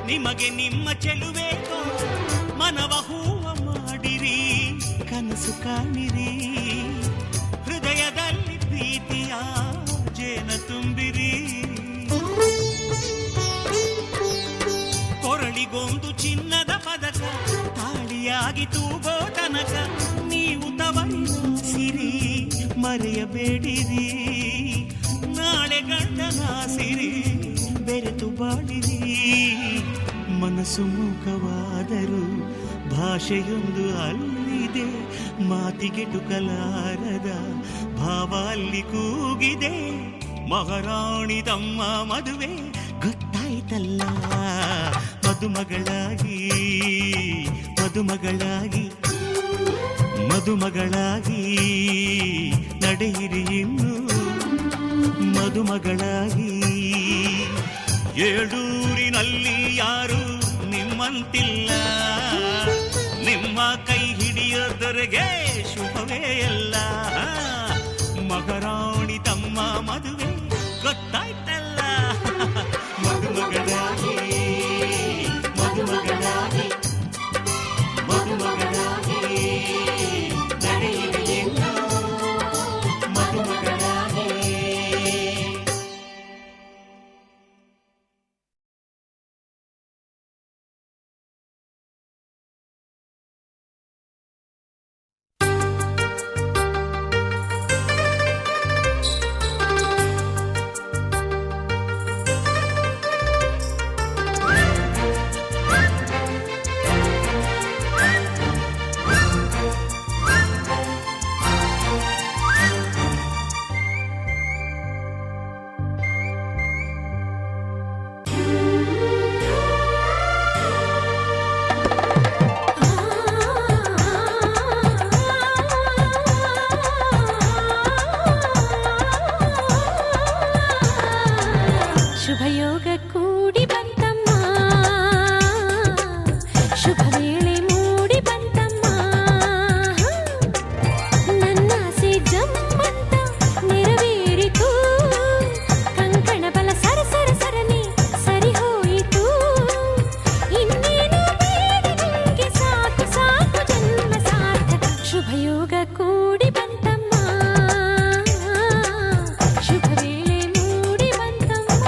S4: ನಿಮಗೆ ನಿಮ್ಮ ಚೆಲುವೆ ತೋಟ. ಮನವ ಹೂವ ಮಾಡಿರಿ ಕನಸು ಕಾಣಿರಿ. ಹೃದಯದಲ್ಲಿ ಪ್ರೀತಿಯ ಜೇನ ತುಂಬಿರಿ. ಕೊರಳಿಗೊಂದು ಚಿನ್ನದ ಪದಕ ತಾಳಿಯಾಗಿ ತೂಗೋ ತನಕ ನೀವು ತವರಿಸಿರಿ ಮರೆಯಬೇಡಿರಿ. ನಾಳೆ ಗಂಡನಾಸಿರಿ ಬೆರೆತು ಬಾಳಿರಿ. ಮನಸ್ಸು ಮೂಕವಾದರೂ ಭಾಷೆಯೊಂದು ಅಲ್ಲಿದೆ. ಮಾತಿಗೆಟುಕಲಾರದ ಭಾವ ಅಲ್ಲಿ ಕೂಗಿದೆ. ಮಹಾರಾಣಿ ತಮ್ಮ ಮದುವೆ ಗೊತ್ತಾಯ್ತಲ್ಲ. ಮದುಮಗಳಾಗಿ ಮದುಮಗಳಾಗಿ ಮದುಮಗಳಾಗಿ ನಡೆಯಿರಿ ಇನ್ನು ಮದುಮಗಳಾಗಿ. ಏಳೂರಿನಲ್ಲಿ ಯಾರು ನಿಮ್ಮಂತಿಲ್ಲ. ನಿಮ್ಮ ಕೈ ಹಿಡಿಯೋದರೆಗೆ ಶುಭವೇ ಎಲ್ಲ. ಮಹಾರಾಣಿ ತಮ್ಮ ಮದುವೆ ಗೊತ್ತಾಯ್ತಲ್ಲ. ಮದುಮಗಳಾಗಿ ಮದುಮಗಳಾಗಿ ಮದುಮಗಳಾಗಿ ನಡೆಯಿರಿ ಇನ್ನು ಮದುಮಗಳಾಗಿ.
S2: ಶುಭಯೋಗ ಕೂಡಿ ಬಂತಮ್ಮ, ಶುಭ ವೇಳೆ ಮೂಡಿ ಬಂತಮ್ಮ. ನನ್ನಾಸೆ ಜಮ್ಮಂತ ನೆರವೇರಿತು. ಕಂಕಣ ಬಲ ಸರ ಸರ ಸರನೆ ಸರಿ ಹೋಯಿತು. ಇನ್ನೇನು ಬೇಡಿ ನಿಂಗೆ ಸಾಕು ಸಾಕು ಜನ್ಮ ಸಾರ್ಥಕ. ಶುಭಯೋಗ ಕೂಡಿ ಬಂತಮ್ಮ, ಶುಭ ವೇಳೆ ಮೂಡಿ ಬಂತಮ್ಮ.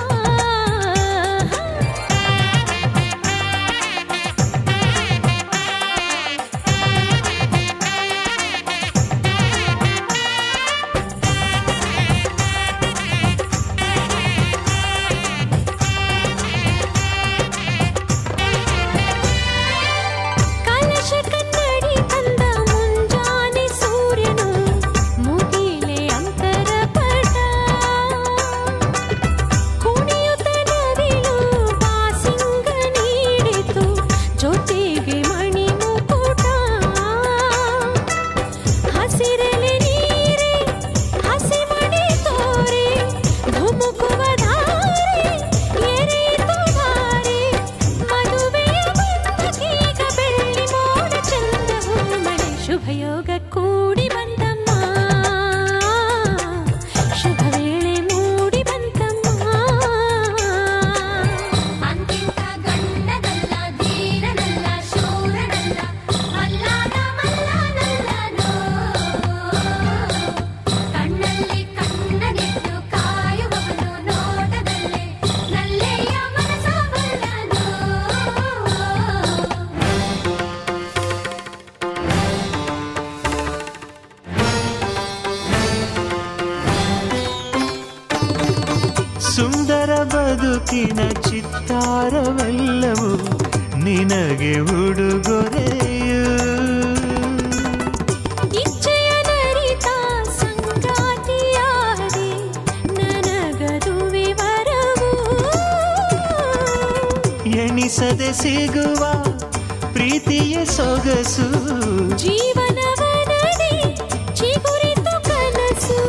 S5: ಬದುಕಿನ ಚಿತ್ತಾರವೆಲ್ಲವೂ ನಿನಗೆ ಉಡುಗೊರೆಯು.
S2: ಇಚ್ಛೆಯ ನರಿತ ಸಂಗಾತಿಯಾದೆ ನನಗದುವೆ ವರವು.
S5: ಎಣಿಸದೆ ಸಿಗುವ ಪ್ರೀತಿಯ ಸೊಗಸು
S2: ಜೀವನವನದಿ ಚಿಗುರಿತು ಕನಸು.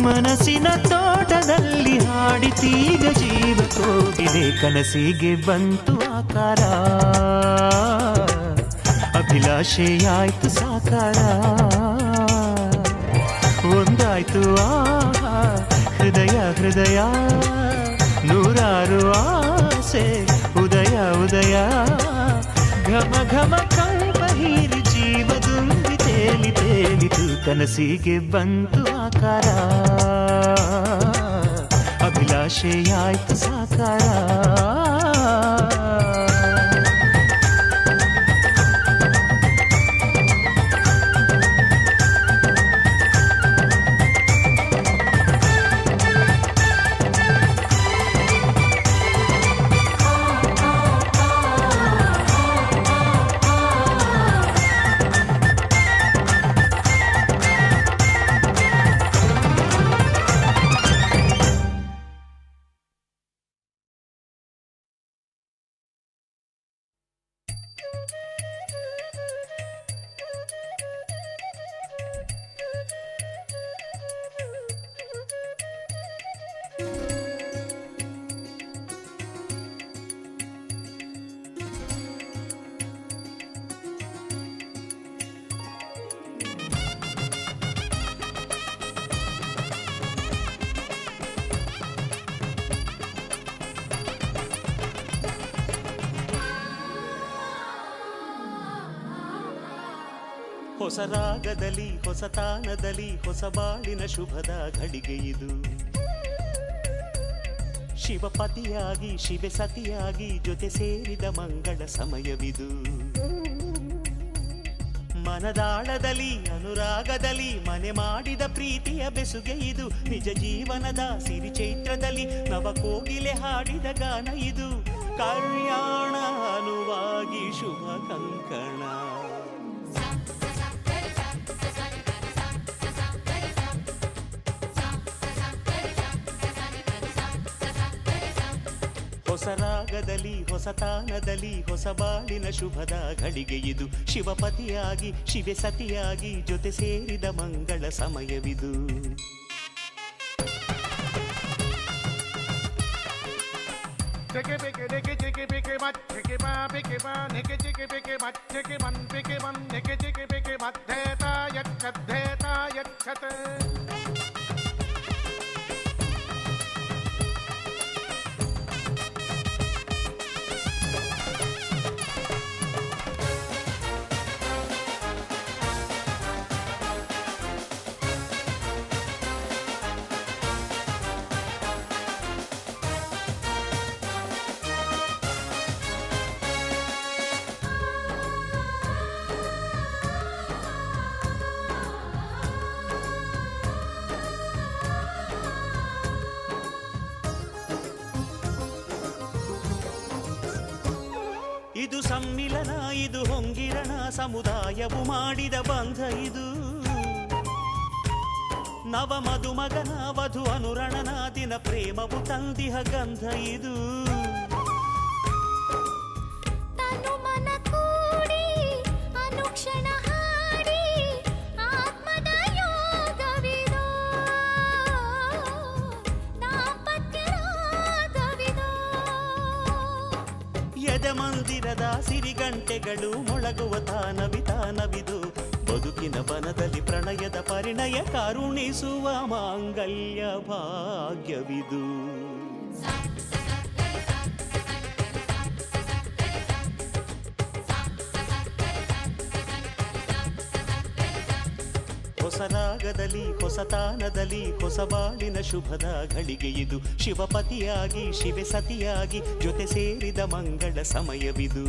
S5: ಮನಸ್ಸಿನ ತೋಟದಲ್ಲಿ ಹಾಡಿತೀಗ ಜೀವ ಕೋಗಿದೆ. ಕನಸಿಗೆ ಬಂತು ಆಕಾರ, ಅಭಿಲಾಷೆಯಾಯ್ತು ಸಾಕಾರ. ಒಂದಾಯ್ತು ಆಹಾ ಹೃದಯ ಹೃದಯ, ನೂರಾರು ಆಸೆ ಉದಯ ಉದಯ. ಘಮ ಘಮ ಕಲ್ಪ ಹೀರಿ ಜೀವ ತುಂಬಿ ತೇಲಿ ತೇಲಿತು. ಕನಸಿಗೆ ಬಂತು ಆಕಾರ, ಅಭಿಲಾಷೆಯಾಯ್ತು ಸಾಕಾರ. ಹೊಸ ರಾಗದಲ್ಲಿ ಹೊಸ ತಾನದಲ್ಲಿ ಹೊಸ ಬಾಳಿನ ಶುಭದ ಘಳಿಗೆ ಇದು. ಶಿವಪತಿಯಾಗಿ ಶಿವೆ ಸತಿಯಾಗಿ ಜೊತೆ ಸೇರಿದ ಮಂಗಳ ಸಮಯವಿದು. ಮನದಾಳದಲ್ಲಿ ಅನುರಾಗದಲ್ಲಿ ಮನೆ ಮಾಡಿದ ಪ್ರೀತಿಯ ಬೆಸುಗೆ ಇದು. ನಿಜ ಜೀವನದ ಸಿರಿ ಚೈತ್ರದಲ್ಲಿ ನವ ಕೋಗಿಲೆ ಹಾಡಿದ ಗಾನ ಇದು. ಕಲ್ಯಾಣ ಅನುವಾಗಿ ಶುಭ ಕಂಕಣ. ಹೊಸ ರಾಗದಲ್ಲಿ ಹೊಸ ತಾನದಲ್ಲಿ ಹೊಸ ಬಾಳಿನ ಶುಭದ ಘಳಿಗೆ ಇದು. ಶಿವಪತಿಯಾಗಿ ಶಿವೆ ಸತಿಯಾಗಿ ಜೊತೆ ಸೇರಿದ ಮಂಗಳ ಸಮಯವಿದು. ಇದು ಸಮ್ಮಿಲನ ಇದು ಹೊಂಗಿರಣ ಸಮುದಾಯವು ಮಾಡಿದ ಬಂಧ ಇದು. ನವ ಮಧುಮಗನ ವಧು ಅನುರಣನ ದಿನ ಪ್ರೇಮವು ತಂದಿಹ ಗಂಧ ಇದು. ಮಂದಿರದ ಸಿರಿಗಂಟೆಗಳು ಮೊಳಗುವ ತಾನವಿದು. ಬದುಕಿನ ಬನದಲ್ಲಿ ಪ್ರಣಯದ ಪರಿಣಯ ಕರುಣಿಸುವ ಮಾಂಗಲ್ಯ ಭಾಗ್ಯವಿದು. ಹೊಸ ರಾಗದಲ್ಲಿ ಹೊಸ ತಾನದಲ್ಲಿ ಹೊಸ ಬಾಳಿನ ಶುಭದ ಘಳಿಗೆ ಇದು. ಶಿವಪತಿಯಾಗಿ ಶಿವೆ ಸತಿಯಾಗಿ ಜೊತೆ ಸೇರಿದ ಮಂಗಳ ಸಮಯವಿದು.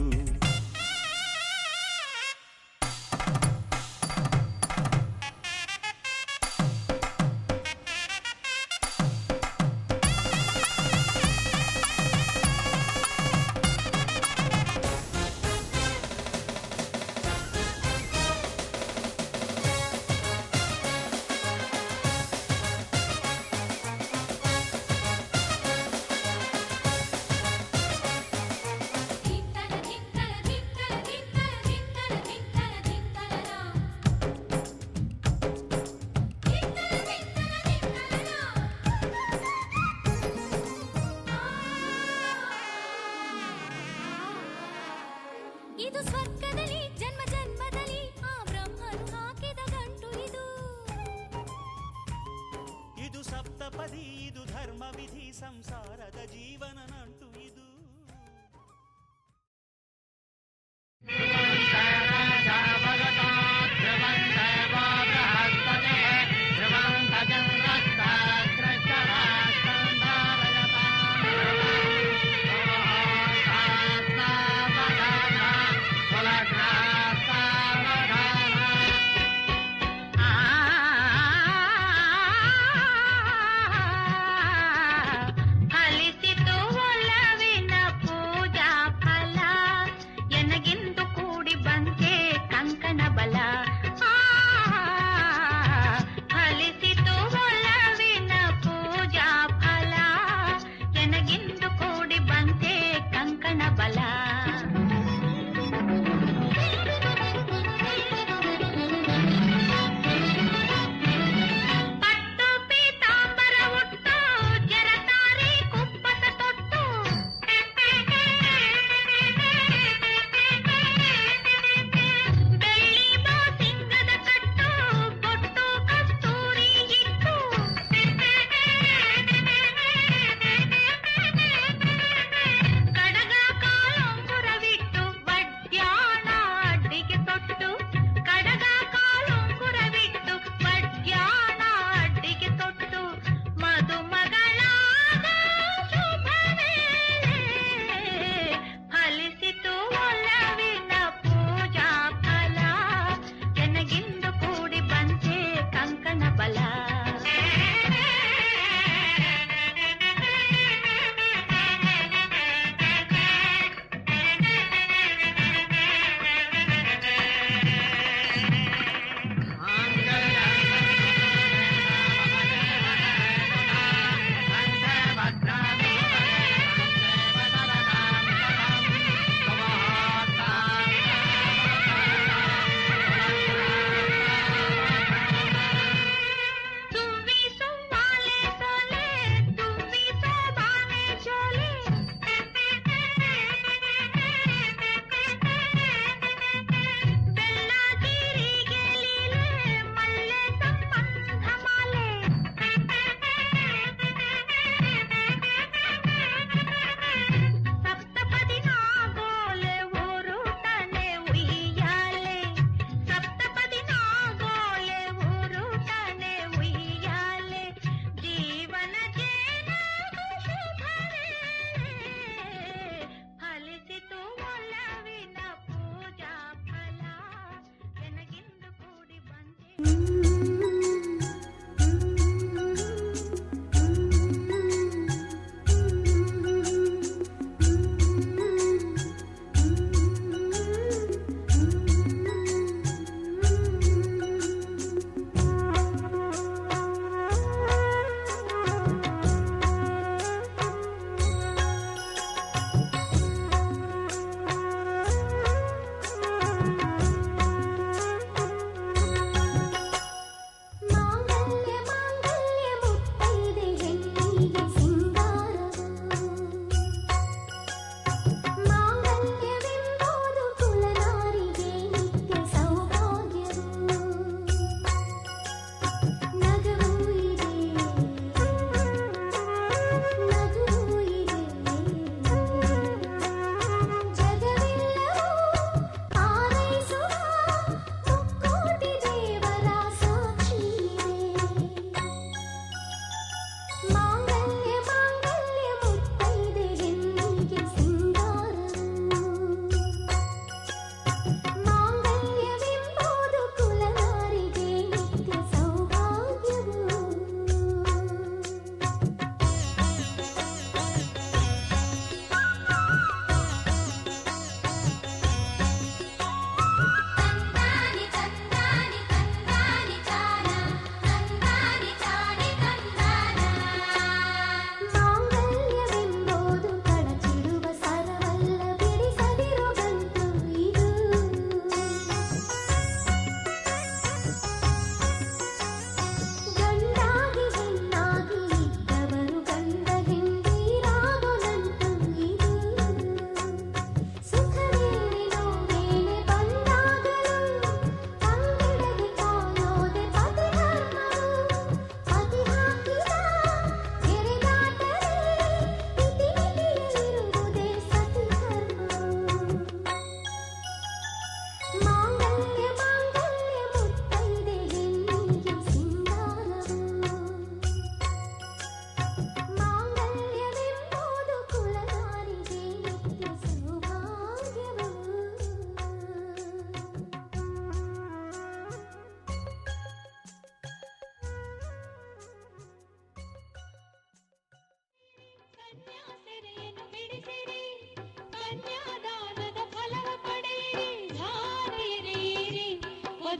S5: ಸಪ್ತಪದಿ ಇದು ಧರ್ಮ ವಿಧಿ ಸಂಸಾರದ ಜೀವನ ನಂಟು ಇದು.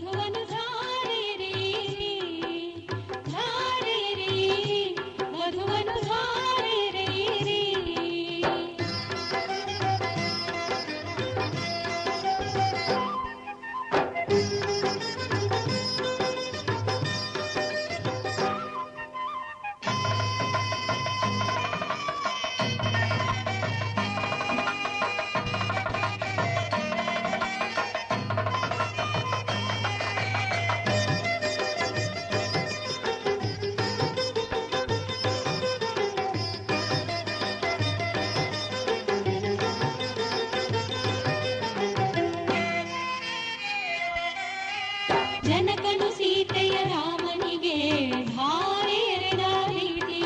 S2: ವಧುವನ್ನು ಧಾರೆಯರಿ ಧಾರೆಯರಿ ವಧುವನ್ನು ಧಾರೆಯರಿ. ಜನಕನು ಸೀತೆಯ ರಾಮನಿಗೆ ಧಾರೆ ಎರೆದ ರೀತಿ.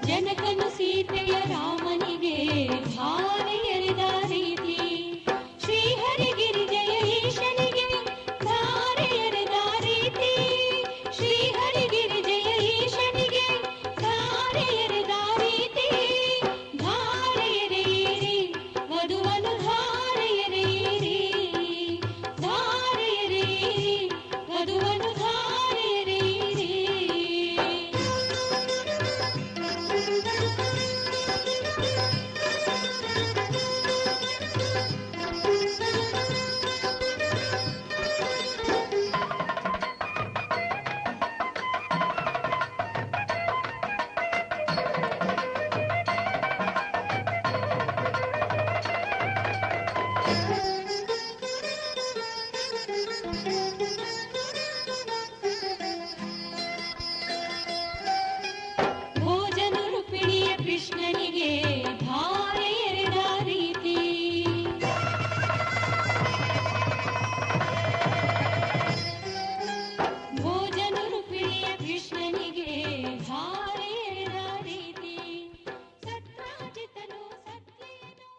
S2: ಜನಕನು ಸೀತೆಯ ರಾಮನಿಗೆ ಧಾರೆ ಎರೆದ ರೀತಿ. ಶ್ರೀಹರಿಗಿರಿಜಯ ಈಶನಿಗೆ ಧಾರೆ ಎರೆದ ರೀತಿ. ಶ್ರೀಹರಿಗಿರಿಜಯ ಈಶನಿಗೆ ಧಾರೆ ಎರೆದ ರೀತಿ. ಧಾರೆ ಎರೆಯಿರಿ ವಧುವನ್ನು ಧಾರೆ ಎರೆಯಿರಿ. ಧಾರೆ ಎರೆಯಿರಿ ವಧುವನ್ನು ಧಾರೆ ಎರೆಯಿರಿ. ಭೋಜನ ರುಕ್ಮಿಣಿಯ ಕೃಷ್ಣನಿಗೆ ಧಾರೆ ಎರೆದ ರೀತಿ. ಭೋಜನ ರುಕ್ಮಿಣಿಯ ಕೃಷ್ಣನಿಗೆ ಧಾರೆ ಎರೆದ ರೀತಿ. ಸತ್ರಾಜಿತನು ಸತ್ಯೇನು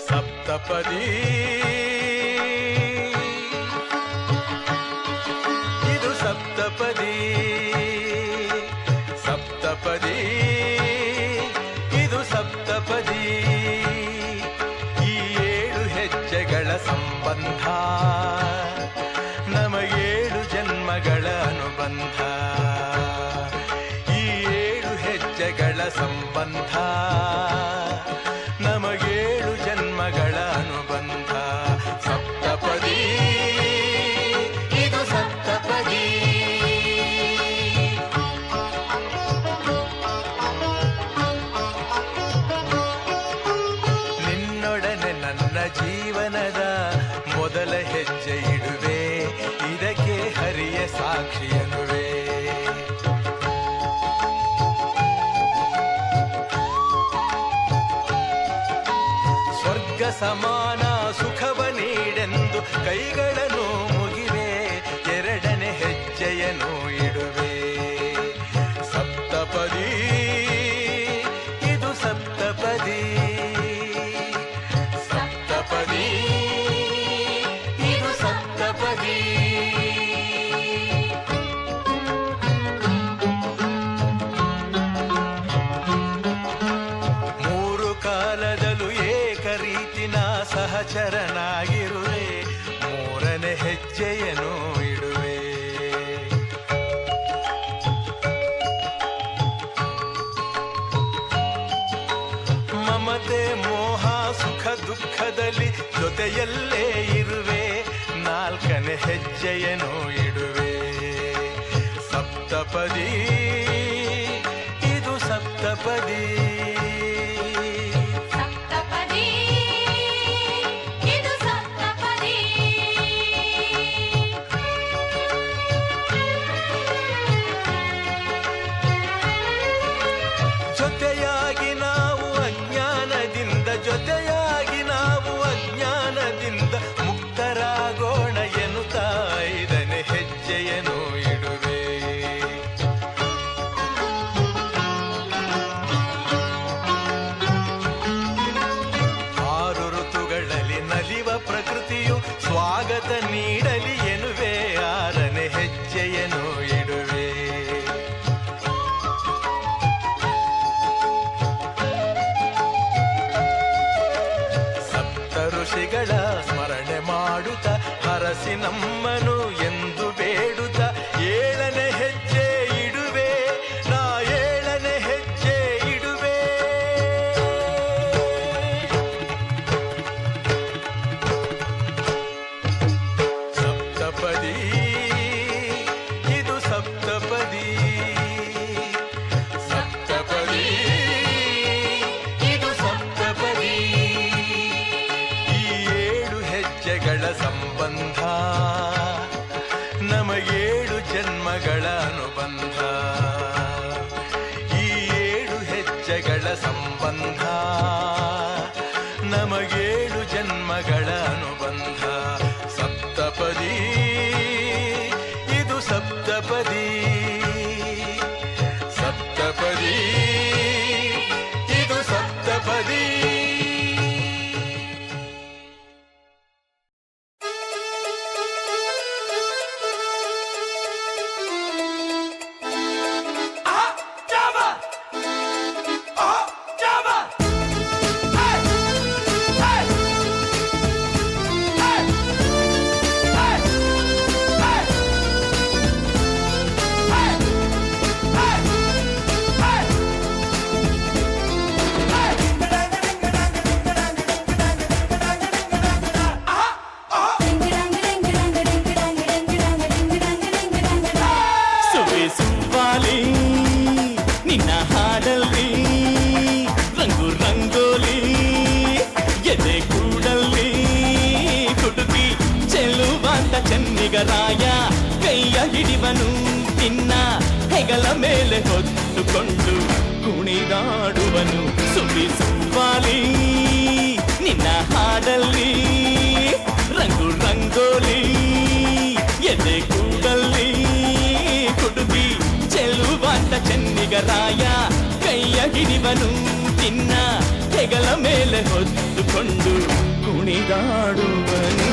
S6: ಸಪ್ತಪದಿ ಇದು ಸಪ್ತಪದಿ. ಸಪ್ತಪದಿ ಇದು ಸಪ್ತಪದಿ. ಈ 7 ಹೆಜ್ಜೆಗಳ ಸಂಬಂಧ ನಮಗೇಳು ಜನ್ಮಗಳ ಅನುಬಂಧ. ಈ 7 ಹೆಜ್ಜೆಗಳ ಸಂಬಂಧ ನಮಗೇಳು ಜನ್ಮಗಳ ಅನುಬಂಧ. ಸಪ್ತಪದಿ ಇದು ಸಪ್ತಪದಿ. ನಿನ್ನೊಡನೆ ನನ್ನ ಜೀವನದ ಮೊದಲ ಹೆಜ್ಜೆ ಇಡುವೆ. ಇದಕ್ಕೆ ಹರಿಯ ಸಾಕ್ಷಿ ಎನ್ನುವೆ. ಸ್ವರ್ಗ ಸಮಾನ ಸುಖವ ನೀಡೆಂದು ಕೈಗಳನ್ನು ಮುಗಿವೆ. ಎರಡನೇ ಹೆಜ್ಜೆಯನ್ನು ಇಡುವೆ. ಸಪ್ತಪದಿ ಇದು ಸಪ್ತಪದಿ. ಸಪ್ತಪದಿ ಇದು ಸಪ್ತಪದಿ. ಮೂರು ಕಾಲದಲ್ಲೂ ಏಕರೀತಿನ ಸಹಚರನಾಗಿರುವೆ. ಮೂರನೇ ಹೆಜ್ಜೆಯನ್ನು ಇಡುವೆ. ಮಮತೆ ಮೋಹ ಸುಖ ದುಃಖದಲ್ಲಿ ಜೊತೆಯಲ್ಲೇ ಇರುವೆ. ನಾಲ್ಕನೇ ಹೆಜ್ಜೆಯನ್ನು ಇಡುವೆ. ಸಪ್ತಪದಿ ಇದು ಸಪ್ತಪದಿ.
S2: ಸಪ್ತಪದಿ ಇದು ಸಪ್ತಪದಿ.
S6: ಜೊತೆಯಾಗಿ ನಾವು ಅಜ್ಞಾನದಿಂದ ಜೊತೆಯಾಗಿ ನಾವು ಅಜ್ಞಾನದಿಂದ ಮುಕ್ತರಾಗೋಣ ಎನ್ನುತ್ತಾ 5ನೇ ಹೆಜ್ಜೆಯನ್ನು ಇಡುವೆ. ನೀಡಲಿ ಎನ್ನುವೆ, ಆರನೇ ಹೆಜ್ಜೆಯನ್ನು ಇಡುವೆ. ಸಪ್ತ ಋಷಿಗಳ ಸ್ಮರಣೆ ಮಾಡುತ್ತ ಹರಸಿ ನಮ್ಮನು ಎಂದು ಬೇಡುತ್ತ ಏಳನೇ ಹೆಜ್ಜೆ ಇಡುವೆ, ನಾ ಏಳನೇ ಹೆಜ್ಜೆ ಇಡುವೆ. ಸಪ್ತಪದಿ ಇದು ಸಪ್ತಪದಿ, ಸಪ್ತಪದಿ ಇದು ಸಪ್ತಪದಿ. ಈ ಏಳು ಹೆಜ್ಜೆಗಳ ಸಂಬಂಧ ನಮಗೇಳು ಜನ್ಮಗಳ ಅನುಬಂಧ. ಈ ಏಳು ಹೆಜ್ಜೆಗಳ ಸಂಬಂಧ ನಮಗೇಳು ಜನ್ಮಗಳ ಅನುಬಂಧ. ಸಪ್ತಪದಿ ಇದು ಸಪ್ತಪದಿ, ಸಪ್ತಪದಿ ಇದು ಸಪ್ತಪದಿ.
S3: ಸುವಾಲಿ ನಿನ್ನ ಹಾಡಲ್ಲಿ ರಂಗು ರಂಗೋಲಿ, ಎದೆ ಕೂಡಲ್ಲಿ ಕುಟುಕಿ ಚೆಲುವಂತ ಚೆನ್ನಿಗರಾಯ ಕೈಯ ಹಿಡಿವನು ನಿನ್ನ ಹೆಗಲ ಮೇಲೆ ಹೊತ್ತುಕೊಂಡು ಕುಣಿದಾಡುವನು. ಸುವಾಲಿ ನಿನ್ನ ಹಾಡಲ್ಲಿ ರಂಗು ರಂಗೋಲಿ, ಎದೆ ಕೂಡಲ್ಲಿ ಕುಡುಗಿ ಚೆಲುವಂತ ಚೆನ್ನಿಗರಾಯ ಕೈಯ ಹಿಡಿವನು ನಿನ್ನ ಹೆಗಲ ಮೇಲೆ ಹೊತ್ತುಕೊಂಡು ಕುಣಿದಾಡುವನು.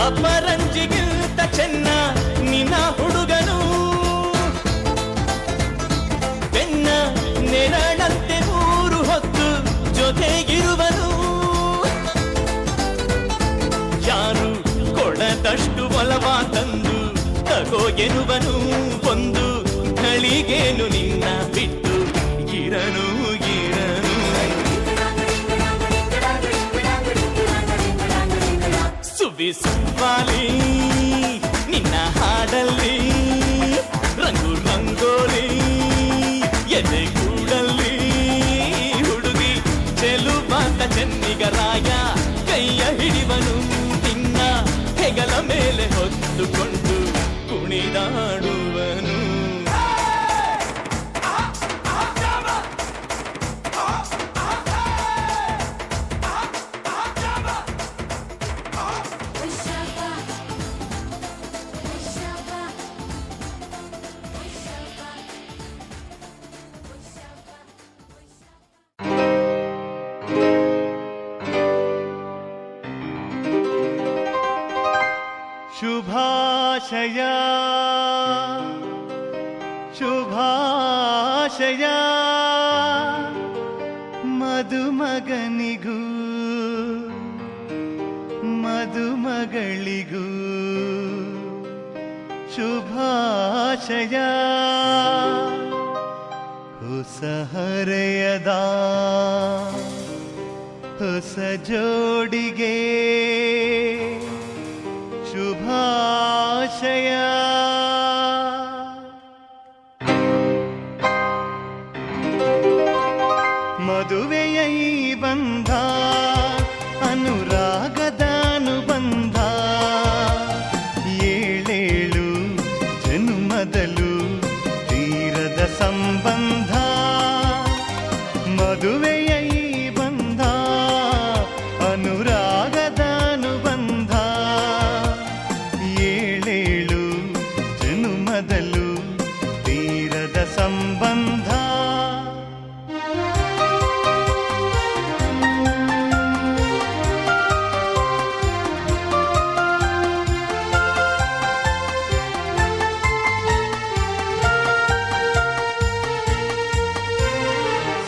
S3: ಅಪರಂಜಿಗಿಂತ ಚೆನ್ನ ನಿನ್ನ ಹುಡುಗನು, ಬೆನ್ನ ನೆರಳಂತೆ ಮೂರು ಹೊತ್ತು ಜೊತೆಗಿರುವನು. ಯಾರು ಕೊಡದಷ್ಟು ಒಲವ ತಂದು ತಗೋ ಎನ್ನುವನು, ಒಂದು ಘಳಿಗೇನು ನಿನ್ನ ಬಿಟ್ಟು ಇರನು ಇರನು. ಸುವಾಲಿ ನಿನ್ನ ಹಾಡಲ್ಲಿ ರಂಗು ರಂಗೋಲಿ, ಎದೆ ಕೂಡಲ್ಲಿ ಹುಡುಗಿ ಚೆಲುವಂತ ಚೆನ್ನಿಗರಾಯ ಕೈಯ ಹಿಡಿವನು ನಿನ್ನ ಹೆಗಲ ಮೇಲೆ ಹೊತ್ತುಕೊಂಡು ಕುಣಿದಾಡುವನು. ಶುಭಾಶಯ ಶುಭಾಶಯ ಮದುಮಗನಿಗೂ ಮದುಮಗಳಿಗೂ ಶುಭಾಶಯ. ಹೊಸ ಹರೆಯದ ಹೊಸ ಜೋಡಿಗೆ ಶುಭಾಶಯ. ಮದುವೆಯ ಈ ಬಂಧ ಅನುರಾಗದ ಅನುಬಂಧ ಏಳೇಳು ಜನುಮದಲು ತೀರದ ಸಂಬಂಧ ಮದುವೆಯ ಈ ಬಂಧ ಅನುರಾಗದ ಅನುಬಂಧ ಏಳೇಳು ಜನುಮದಲು ತೀರದ ಸಂಬಂಧ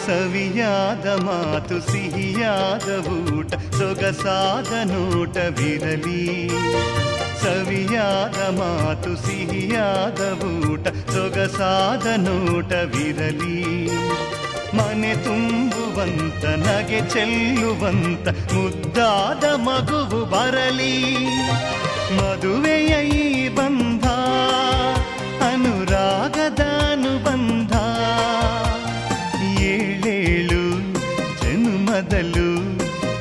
S3: ಸವಿಯಾದ ಮಾತು ಸಿಹಿಯಾದ ಊಟ ಸೊಗಸಾದ ನೋಟವಿರಲಿ ಸವಿಯಾದ ಮಾತು ಸಿಹಿಯಾದ ಊಟ ಸೊಗಸಾದ ನೋಟವಿರಲಿ ಮನೆ ತುಂಬುವಂತ ನಗೆ ಚೆಲ್ಲುವಂತ ಮುದ್ದಾದ ಮಗುವು ಬರಲಿ ಮದುವೆಯ ಈ ಬಂಧ ಅನುರಾಗದ ಅನುಬಂಧ ಏಳೇಳು ಜನುಮದಲು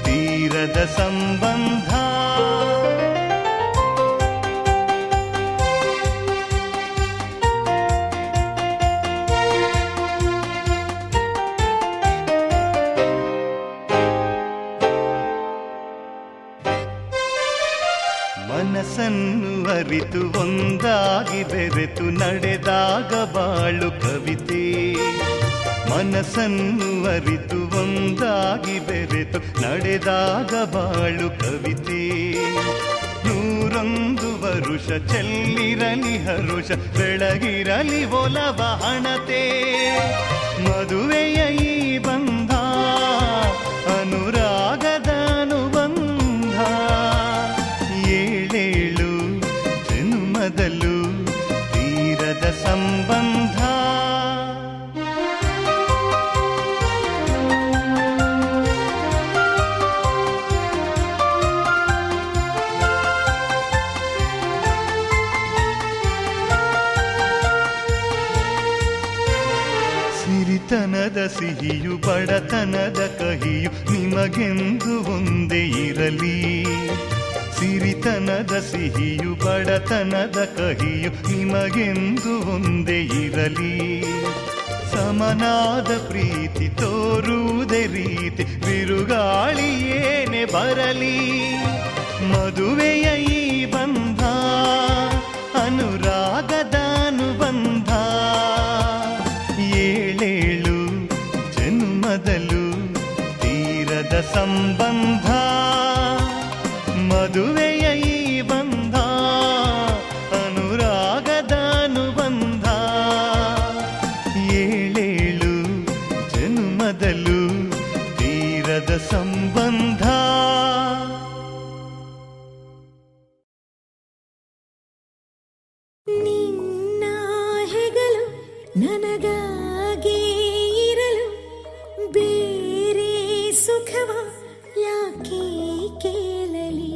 S3: ತೀರದ ಸಂಬಂಧ ಮನಸ್ಸನ್ನು ಅರಿತು ಒಂದಾಗಿ ಬೆರೆತು ನಡೆದಾಗ ಬಾಳು ಕವಿತೆ ಮನಸ್ಸನ್ನು ಅರಿತು ಒಂದಾಗಿ ಬೆರೆತು ನಡೆದಾಗ ಬಾಳು ಕವಿತೆ 101 ವರುಷ ಚೆಲ್ಲಿರಲಿ ಹರುಷ ಬೆಳಗಿರಲಿ ಒಲವ ಹಣತೆ ಮದುವೆಯ ಈ ಬಂಧ ಅನುರಾಗದ ಅನುಬಂಧ ಏಳೇಳು ಜನುಮದಲು ತೀರದ ಸಂಬಂಧ ಸಿರಿತನದ ಸಿಹಿಯು ಬಡತನದ ಕಹಿಯು ನಿಮಗೆಂದು ಒಂದೇ ಇರಲಿ ಸಿರಿತನದ ಸಿಹಿಯು ಬಡತನದ ಕಹಿಯು ನಿಮಗೆಂದು ಒಂದೇ ಇರಲಿ ಸಮನಾದ ಪ್ರೀತಿ ತೋರುವುದೇ ರೀತಿ ಬಿರುಗಾಳಿ ಏನೇ ಬರಲಿ ಮದುವೆಯ ಈ ಬಂಧ ಅನುರಾಗದ ಅನುಬಂಧ ಏಳೇಳು ಜನುಮದಲು ತೀರದ ಸಂಬಂಧ ಮದುವೆಯ ಈ ಬಂಧ ಅನುರಾಗದ ಅನುಬಂಧ ಏಳೇಳು ಜನುಮದಲು ತೀರದ ಸಂಬಂಧ
S7: ನಿನ್ನ ಹೆಗಲು ನನಗಾಗಿ ಇರಲು ಬೇರೆ ಸುಖವ ಯಾಕೆ ಕೇಳಲಿ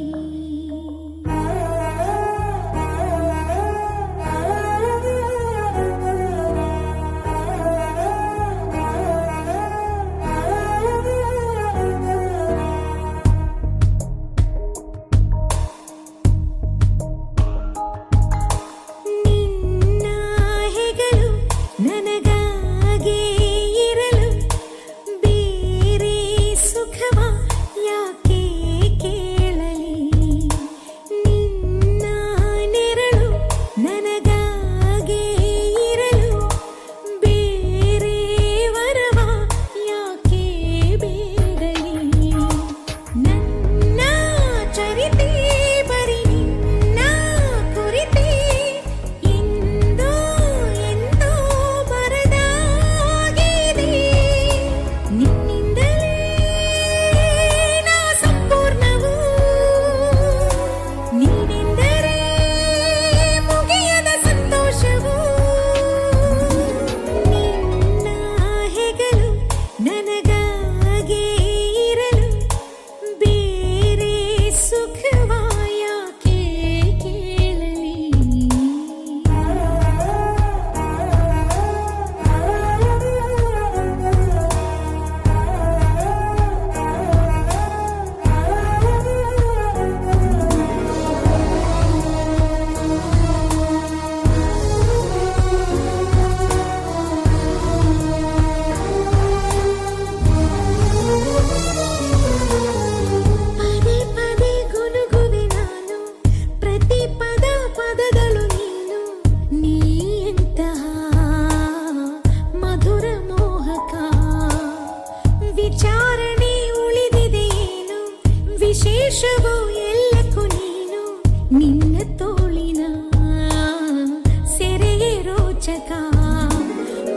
S7: ದೇಶವು ಎಲ್ಲಕ್ಕೂ ನೀನು ನಿನ್ನ ತೋಳಿನ ಸೆರೆಯೇ ರೋಚಕ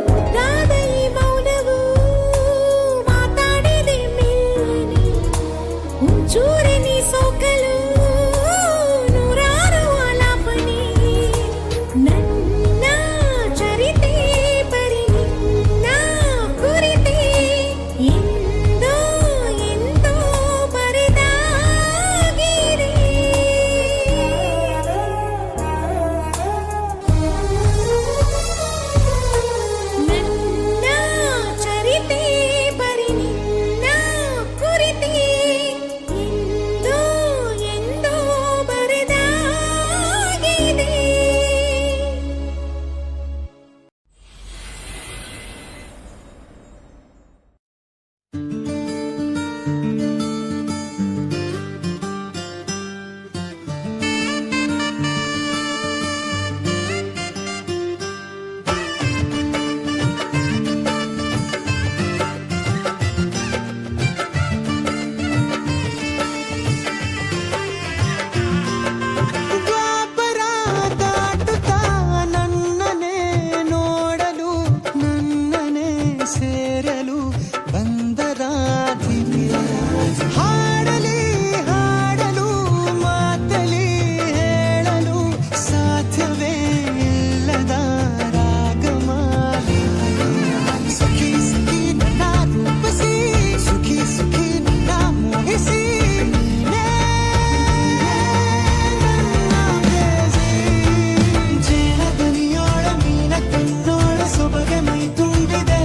S7: ಮುದ್ದಾದ ಈ ಮೌನವು ಮಾತಾಡಿದೆ ಮೆಲ್ಲನೆ ಒಂಚೂರೆ ನೀ ಸೋಕಲು ನೂರಾರು ಆಲಾಪನೆ ನನ್ನ ಚರಿತೆ ಬರಿ ನಿನ್ನ ಕುರಿತೆ ಎಂದೋ ಎಂದೋ ಬರೆದಾಗಿದೆ ನನ್ನ ಚರಿತೆ ಬರಿ ನಿನ್ನ ಕುರಿತೆ ಎಂದೋ ಎಂದೋ ಬರೆದಾಗಿದೆ.
S8: ದ್ವಾಪರ ದಾಟುತ್ತಾ ನನ್ನನೆ ನೋಡಲು ನನ್ನನೆ ಸೇರಲು ಬಂದರಾಧಿಕೆ ಹಾಡಲಿ ಹಾಡಲು ಮಾತಲಿ ಹೇಳಲು ಸಾಧ್ಯವೇ ಇಲ್ಲದ ರಾಗಮಾಲಿಕೆ ಸುಖಿ ಸುಖಿ ನನ್ನ ರೂಪಿಸಿ ಸುಖಿ ಸುಖಿ ನನ್ನ ಮೋಹಿಸಿ ನೀನೇ ಜೇನ ದನಿಯೋಳ ಮೀನ ಕಣ್ಣೋಳ ಸೊಬಗೆ ಮೈ ತುಂಬಿದೆ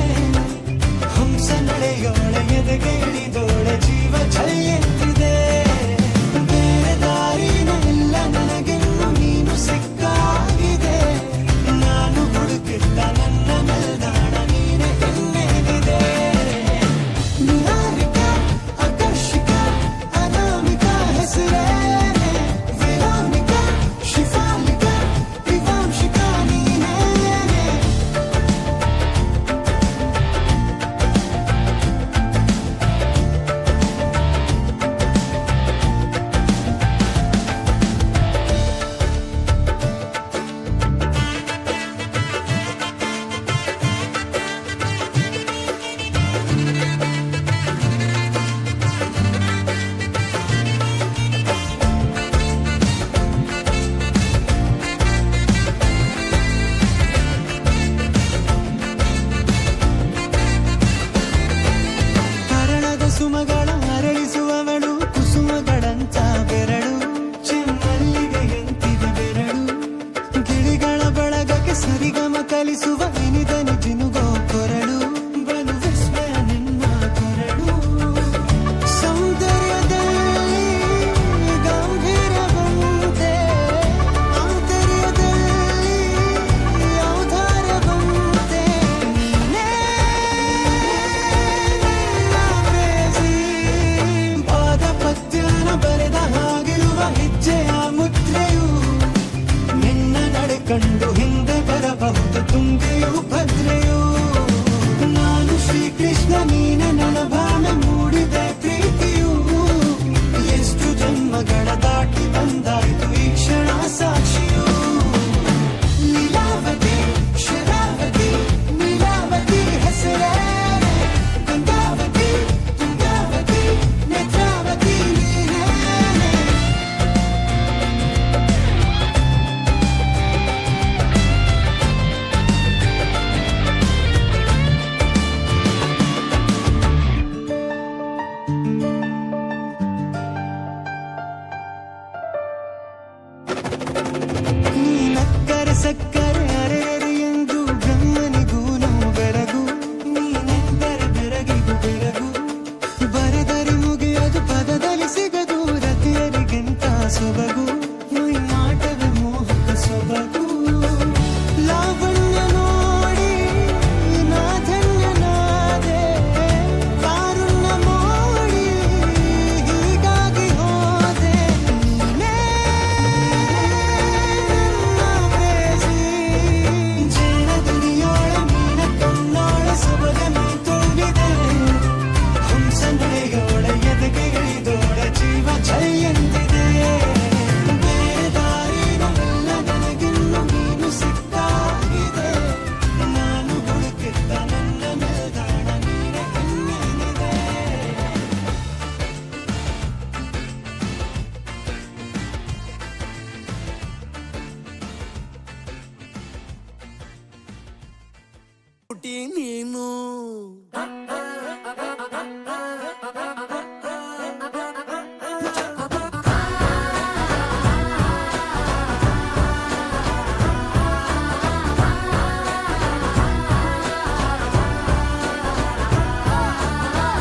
S1: ನೀನು.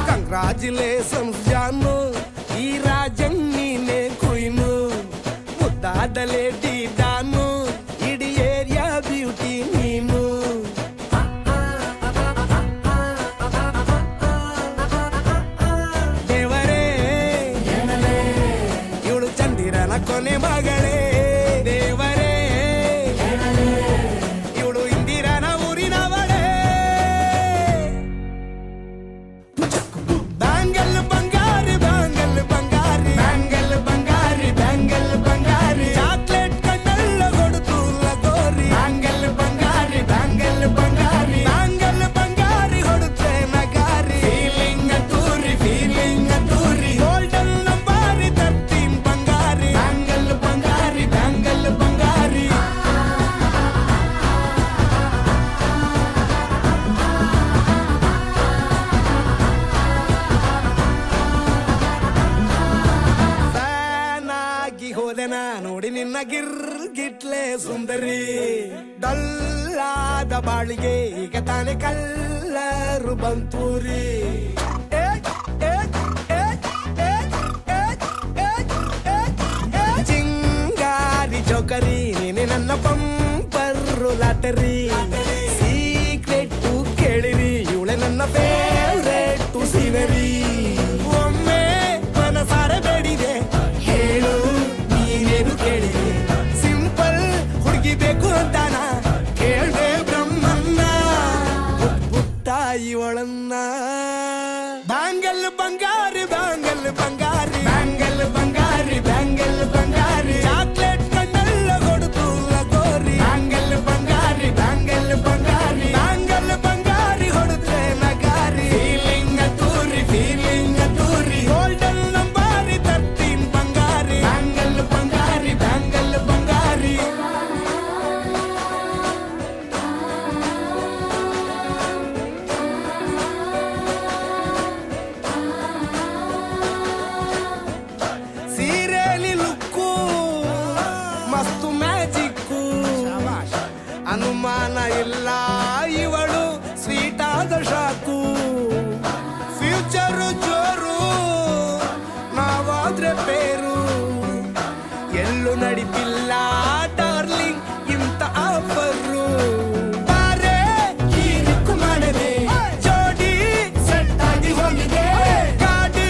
S1: ಕಂಗ್ರಾಚುಲೇಷನ್ಸ್ ಜಾನು, ಈ ರಾಜನ್ ನೀನೆ ಕುಯ್ನು. ಮುದ್ದಾದ ಲೇಡಿ ಡಾನು, ಇಡೀ ಏರಿಯಾ ಬ್ಯೂಟಿ ನೀನು. ದೇವರೇ ಇವಳು ಚಂದಿರನ ಕೊನೆ ಮಗಳೇ. ದೇವರೇ ಇವಳು ಇಂದಿರನ ಊರಿನವಳೇ. ಬ್ಯಾಂಗಲ್ ಬಂಗಾರಿ ಬ್ಯಾಂಗಲ್ ಬಂಗಾರಿ ಬ್ಯಾಂಗಲ್ ಬಂಗಾರಿ ಬ್ಯಾಂಗಲ್ ಬಂಗಾರಿ, ಚಾಕ್ಲೇಟ್ ಕಣ್ಣೆಲ್ಲ ಕೊಡುತ್ತು ಲಗೋರಿ. ಬ್ಯಾಂಗಲ್ ಬಂಗಾರಿ ಬ್ಯಾಂಗಲ್ ಬಂಗಾರಿ ಬ್ಯಾಂಗಲ್ ಬಂಗಾರಿ ಹೊಡುತ್ತೆ ನಗಾರಿ. ಫೀಲಿಂಗ್ ತೂರಿ ಗೋಲ್ಡನ್ ನಂಬಾರಿ 13 ಬಂಗಾರಿ. ಬ್ಯಾಂಗಲ್ ಬಂಗಾರಿ ಬ್ಯಾಂಗಲ್ ಬಂಗಾರಿ. ಫ್ಯಾನ್ ಆಗಿ ಹೋದೆನ ನೋಡಿ ನಿನ್ನ ಗಿರ್ಗಿಟ್ಲೆ ಸುಂದರಿ. ಡಲ್ಲಾದ ಬಾಳಿಗೆ ಈಗ ತಾನೆ ಕಲ್ಲರು ಬಂತೂರಿ. ಚಿಂಗಾರಿ ಜೋಕರಿ ನೀನೆ ನನ್ನ ಬಂಪರು ಲಾಟರಿ. ಸೀಕ್ರೆಟ್ ಕೇಳಿರಿ ಇವಳೆ ನನ್ನ ಫೇವ್ರೇಟ್ ಸೀನರಿ. ಒಮ್ಮೆ ಮನಸಾರೆ ಬೇಡಿದೆ ಹೇಳು ನೀನೇನು ಕೇಳಿದೆ. ಸಿಂಪಲ್ ಹುಡುಗಿ ಬೇಕು ಅಂತಾನ ಕೇಳ್ದೆ ಬ್ರಹ್ಮನ್ನ. ಪುಟ್ಟ ಇವಳನ್ನ. ಬ್ಯಾಂಗಲ್ ಬಂಗಾರಿ ಬ್ಯಾಂಗಲ್ ಬಂಗಾರಿ ಬ್ಯಾಂಗಲ್ ಬಂಗಾರಿ ಬ್ಯಾಂಗಲ್ ಬಂಗಾರಿ, ಚಾಕ್ಲೇಟ್ ಕಣ್ಣೆಲ್ಲ ಕೊಡುತ್ತು ಲಗೋರಿ. ಬ್ಯಾಂಗಲ್ ಬಂಗಾರಿ ಬ್ಯಾಂಗಲ್ ಬಂಗಾರಿ ಬ್ಯಾಂಗಲ್ ಬಂಗಾರಿ ಹೊಡುತ್ತೆ ನಗಾರಿ. ಫೀಲಿಂಗ್ ತೂರಿ ಗೋಲ್ಡನ್ ನಂಬಾರಿ 13 ಬಂಗಾರಿ. ಬ್ಯಾಂಗಲ್ ಬಂಗಾರಿ ಬ್ಯಾಂಗಲ್ ಬಂಗಾರಿ. ಸೀರೆಲಿ ಲುಕ್ಕು ಮಸ್ತು ಮ್ಯಾಜಿಕ್ಕು, ಅನುಮಾನ ಇಲ್ಲ ಇವಳು ಸ್ವೀಟ್ ಆದ ಶಾಕು. ಫ್ಯೂಚರು ಜೋರು ನಾವಾದ್ರೆ ಬೇರು, ಎಲ್ಲೂ ನಡೀತಿಲ್ಲ ಡಾರ್ಲಿಂಗ್ ಇಂತ ಆಫರು. ಬಾರೆ ಹೀರಿಕ್ಕು ಮಾಡದೆ ಜೋಡಿ ಸೆಟ್ ಆಗಿ ಹೋಗಿದೆ. ಗಾಡಿ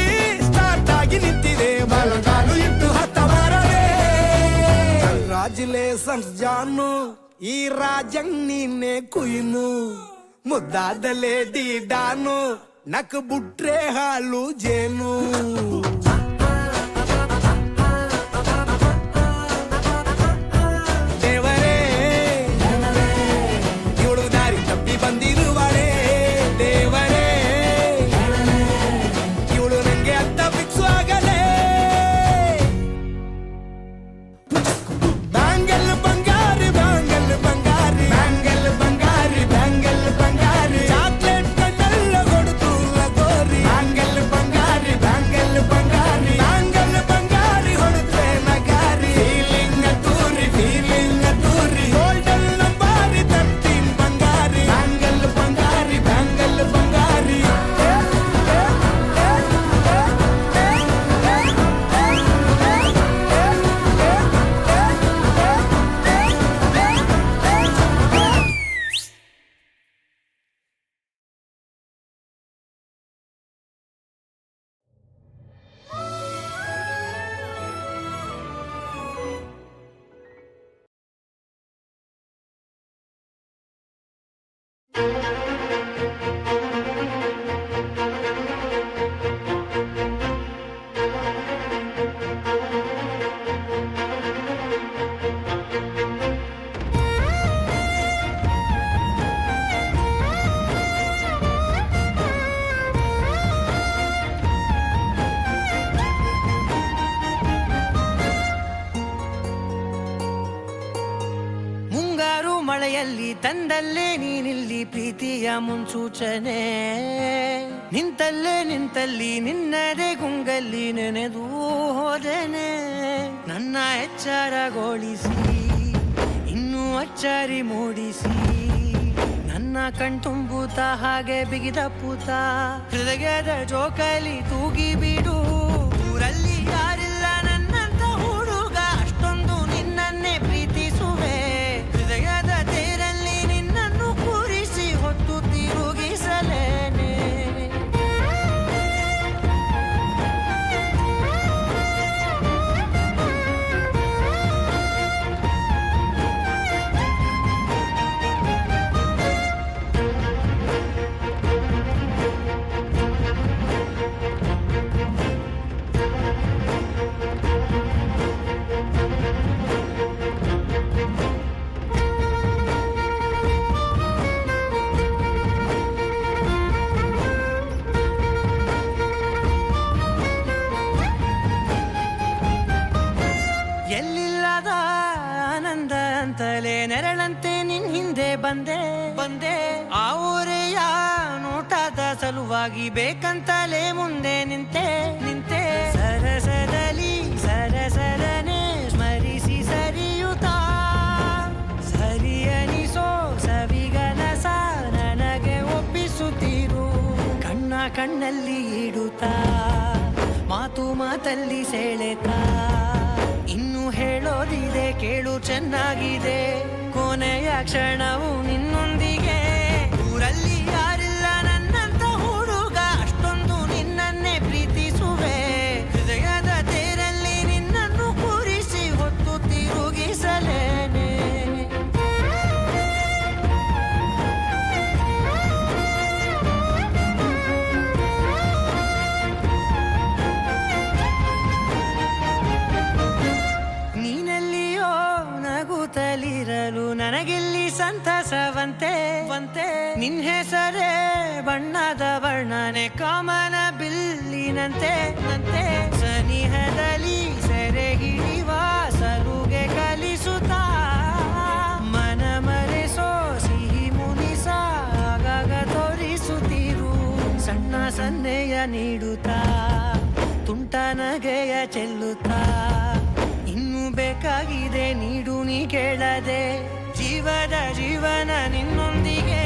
S1: ಸ್ಟಾರ್ಟ್ ಆಗಿ ನಿಂತಿದೆ, ಬಲಗಾಲು ಇಟ್ಟು ಹತ್ತ ಬಾರದೆ. ಕಂಗ್ರಾಚುಲೇಷನ್ಸ್ ಜಾನು, ಈ ರಾಜಂಗ್ ನೀನೆ ಕುಯ್ನು. ಮುದ್ದಾದ ಲೇಡಿ ಡಾನು, ನಕ್ ಬುಟ್ರೆ ಹಾಲು ಜೇನು. ದೇವರೇ ಇವಳು ದಾರಿ ತಪ್ಪಿ ಬಂದಿರುವಳೆ. ದೇವರೇ ಇವಳು ನಂಗೆ ಅಂತ ಫಿಕ್ಸ್ ಆಗಲೇ. ಬ್ಯಾಂಗಲ್ ಬಂಗಾರಿ ಬ್ಯಾಂಗಲ್ ಬಂಗಾರಿ ಬ್ಯಾಂಗಲ್ ಬಂಗಾರಿ ಬ್ಯಾಂಗಲ್ ಬಂಗಾರಿ, ಚಾಕ್ಲೇಟ್ ಕಣ್ಣೆಲ್ಲ ಕೊಡುತ್ತು ಲಗೋರಿ. ಬ್ಯಾಂಗಲ್ ಬಂಗಾರಿ ಬ್ಯಾಂಗಲ್ ಬಂಗಾರಿ ಬ್ಯಾಂಗಲ್ ಬಂಗಾರಿ ಹೊಡುತ್ತೆ ನಗಾರಿ. ಫೀಲಿಂಗ್ ತೂರಿ ಗೋಲ್ಡನ್ ನಂಬಾರಿ 13 ಬಂಗಾರಿ. ಬ್ಯಾಂಗಲ್ ಬಂಗಾರಿ ಬ್ಯಾಂಗಲ್ ಬಂಗಾರಿ.
S8: ಮಳೆಯಲ್ಲಿ ತಂದಲ್ಲೇ ನೀನಿಲ್ಲಿ
S9: ಪ್ರೀತಿಯ ಮುನ್ಸೂಚನೆ ನಿಂತಲ್ಲಿ ನಿನ್ನದೇ ಗುಂಗಲ್ಲಿ ನೆನೆದು ಹೋದನೆ ನನ್ನ ಎಚ್ಚರಗೊಳಿಸಿ ಇನ್ನೂ ಅಚ್ಚರಿ ಮೂಡಿಸಿ ನನ್ನ ಕಣ್ತುಂಬುತ್ತ ಹಾಗೆ ಬಿಗಿದ ಪೂತ ಹೃದಯದ ಜೋಕಾಲಿ ತೂಗಿ ಬಿಡು ಊರಲ್ಲಿ ಯಾರಿಲ್ಲ ನನ್ನಂತ ಹುಡುಗ ಅಷ್ಟೊಂದು ನಿನ್ನನ್ನೇ ಪ್ರೀತಿಸುವೆ ಹೃದಯದ ತೇರಲ್ಲಿ ನಿನ್ನನ್ನು ಕೂರಿಸಿ ಹೊತ್ತು ತಿರುಗಿಸಲೇನೆ ಎಲ್ಲಿಲ್ಲದ ಆನಂದ ಅಂತಲೇ ನೆರಳಂತೆ ನಿನ್ ಹಿಂದೆ ಬಂದೆ ಆ ಊರೆಯ ನೋಟದ ಸಲುವಾಗಿ ಬೇಕಂತಲೇ ಮುಂದೆ ನಿಂತೆ ಸರಸರನೆ ಸ್ಮರಿಸಿ ಸರಿಯುತ್ತಾ ಸರಿ ಅನಿಸೋ ಸವಿಗನಸ ನನಗೆ ಒಪ್ಪಿಸುತ್ತೀರು ಕಣ್ಣಲ್ಲಿ ಇಡುತ್ತಾ ಮಾತಲ್ಲಿ ಸೆಳೆತಾ ಇನ್ನು ಹೇಳೋದಿದೆ ಕೇಳು ಚೆನ್ನಾಗಿದೆ ಕೊನೆಯ ಕ್ಷಣವು ನಿನ್ನೊಂದಿಗೆ ಊರಲ್ಲಿ ಯಾರಿಲ್ಲ ನನ್ನಂತ ಹುಡುಗ ಅಷ್ಟೊಂದು ನಿನ್ನನ್ನೇ ಪ್ರೀತಿಸುವೆ ಹೃದಯದ ತೇರಲ್ಲಿ ನಿನ್ನನ್ನು ಕೂರಿಸಿ ಹೊತ್ತು ತಿರುಗಿಸಲೇನೆ ನೀನೆಲ್ಲಿಯೋ ನಗುತ್ತಲಿರಲು ನನಗಿಲ್ಲಿ ಸಂತಸವಂತೆ ನಿನ್ ಹೆಸರೇ ಬಣ್ಣದ ವರ್ಣನೆ ಕಾಮನ ಬಿಲ್ಲಿನಂತೆ ಸನಿಹದಲ್ಲಿ ಸೆರೆ ಹಿಡಿಯುವ ಸಲುಗೆ ಕಲಿಸುತ್ತಾ ಮನ ಮರೆಸೋ ಸಿಹಿ ಮುನಿಸ ಆಗಾಗ ತೋರಿಸುತ್ತಿರು ಸಣ್ಣ ಸನ್ನೆಯ ನೀಡುತ್ತಾ ತುಂಟ ನಗೆಯ ಚೆಲ್ಲುತ್ತಾ ಇನ್ನು ಬೇಕಾಗಿದೆ ನೀಡು ನೀ ಕೇಳದೆ ಜೀವನ ನಿನ್ನೊಂದಿಗೆ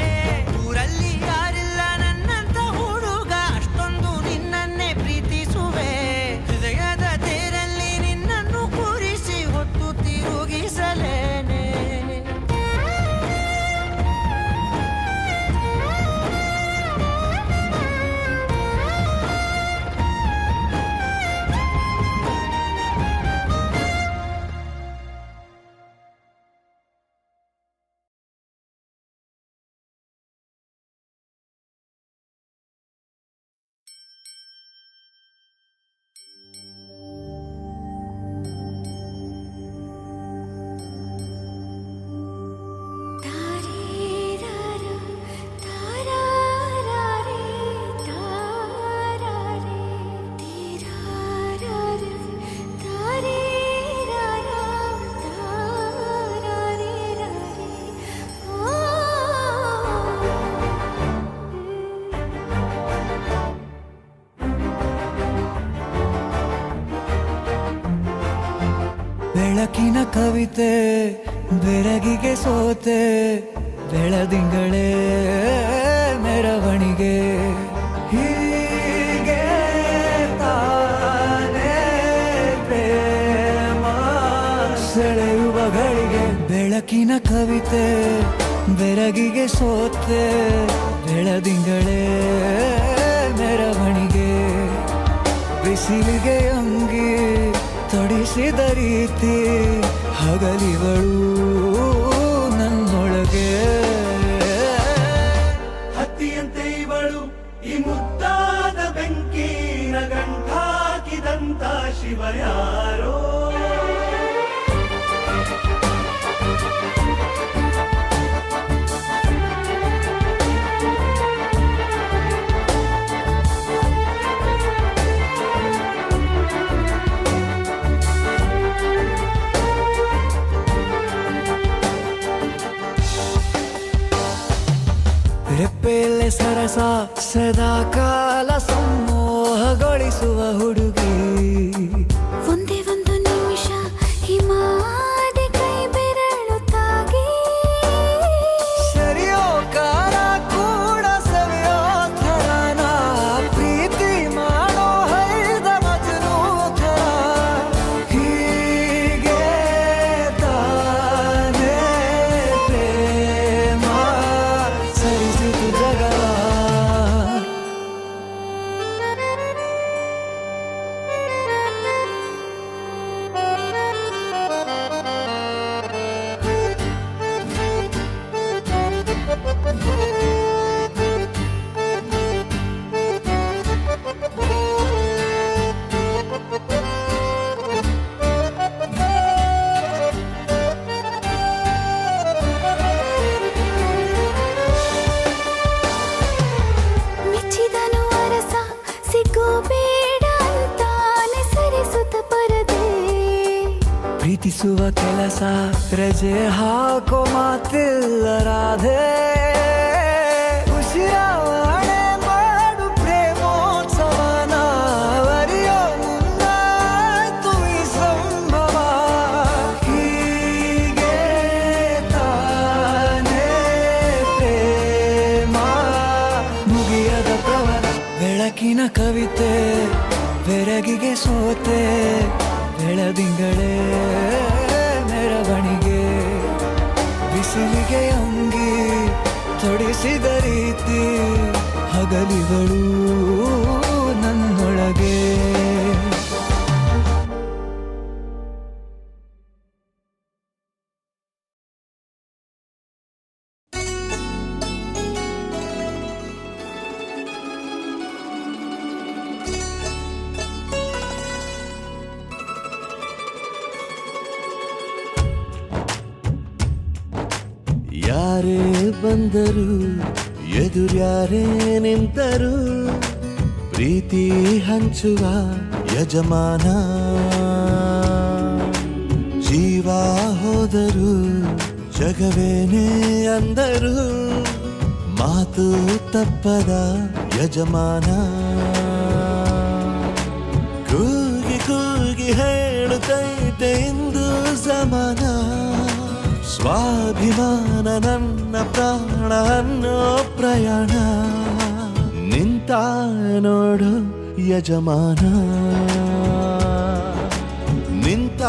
S9: ಊರಲ್ಲಿ ಯಾರಿಲ್ಲ ನನ್ನಂತ ಹುಡುಗ ಅಷ್ಟೊಂದು ನಿನ್ನನ್ನೇ ಪ್ರೀತಿಸುವೆ ಹೃದಯದ ತೇರಲ್ಲಿ ನಿನ್ನನ್ನು ಕೂರಿಸಿ ಹೊತ್ತು ತಿರುಗಿಸಲೇನೆ
S8: ಬೆಳಕಿನ ಕವಿತೆ ಬೆರಗಿಗೆ ಸೋತೆ ಬೆಳದಿಂಗಳೇ ಮೆರವಣಿಗೆ ಹೀಗೆ ತಾನೇ ಪ್ರೇಮ ಸೆಳೆಯುವ ಗಳಿಗೆ ಬೆಳಕಿನ ಕವಿತೆ ಬೆರಗಿಗೆ ಸೋತೆ ಬೆಳದಿಂಗಳೇ ಮೆರವಣಿಗೆ ಬಿಸಿಲಿಗೆ ಅಂಗಿ ತೊಡಿಸಿದ ರೀತಿ ಹಗಲಿಗಳು ನನ್ನೊಳಗೆ
S3: ಹತ್ತಿಯಂತೆ ಇವಳು ಈ ಮುದ್ದಾದ ಬೆಂಕಿನ ಗಂಟಾಕಿದಂತ ಶಿವ ಯಾರೋ
S8: ಸರಸ ಸದಾ ಕಾಲ ಸಂಮೋಹಗೊಳಿಸುವ ಹುಡುಗಿ
S7: ಒಂದೇ ಒಂದು ನಿಮಿಷ ಹಿಮಾದಿ ಕೈ ಬೆರಳು ತಾಗಿ
S8: ಸರಿಯೋ ಕಾರ ಕೂಡ ಸವಿಯೋ ಥರನ ಪ್ರೀತಿ ಮಾಡೋ ಹೈದ ಮಜನು ಥರ ಹೀಗೆ ತಾನೇ ಪ್ರೇಮ ಸರಿಸಿತು ಜಗವ
S7: ಮೆಚ್ಚಿದನು ಅರಸ ಸಿಗೋ ಬೇಡ ಅಂತಾನೆ ಸರಿಸುತ್ತ ಪರದೆ
S8: ಪ್ರೀತಿಸುವ ಕೆಲಸ ರಜೆ ಹಾಕೋ ಮಾತಿಲ್ಲ ರಾಧೆ ಉಸಿರಾವಣೆ ಮಾಡು ಪ್ರೇಮೋತ್ಸವನ ವರಿಯೋ ಮುಂದಾಯ್ತು ಈ ಸಂಭವ ಹೀಗೆ ತಾನೇ ಪ್ರೇಮ ಮುಗಿಯದ ಪ್ರವರ ಬೆಳಕಿನ ಕವಿತೆ ಬೆರಗಿಗೆ ಸೋತೆ ಬೆಳದಿಂಗಳೇ ಮೆರವಣಿಗೆ ಬಿಸಿಲಿಗೆ ಅಂಗಿ ತೊಡಿಸಿದ ರೀತಿ ಹಗಲಿಗಳು ನನ್ನೊಳಗೆ ಯಾರೇ ಬಂದರು ಎದುರ್ಯಾರೇ ನಿಂತರು ಪ್ರೀತಿ ಹಂಚುವ ಯಜಮಾನ ಜೀವ ಹೋದರು ಜಗವೇನೇ ಅಂದರು ಮಾತು ತಪ್ಪದ ಯಜಮಾನ ಕೂಗಿ ಕೂಗಿ ಹೇಳುತ್ತೈತೆ ಇಂದು ಸಮಾನ ಸ್ವಾಭಿಮಾನ ನನ್ನ ಪ್ರಾಣ ಅನ್ನೋ ಪ್ರಯಾಣ ನಿಂತ ನೋಡು ಯಜಮಾನ ನಿಂತ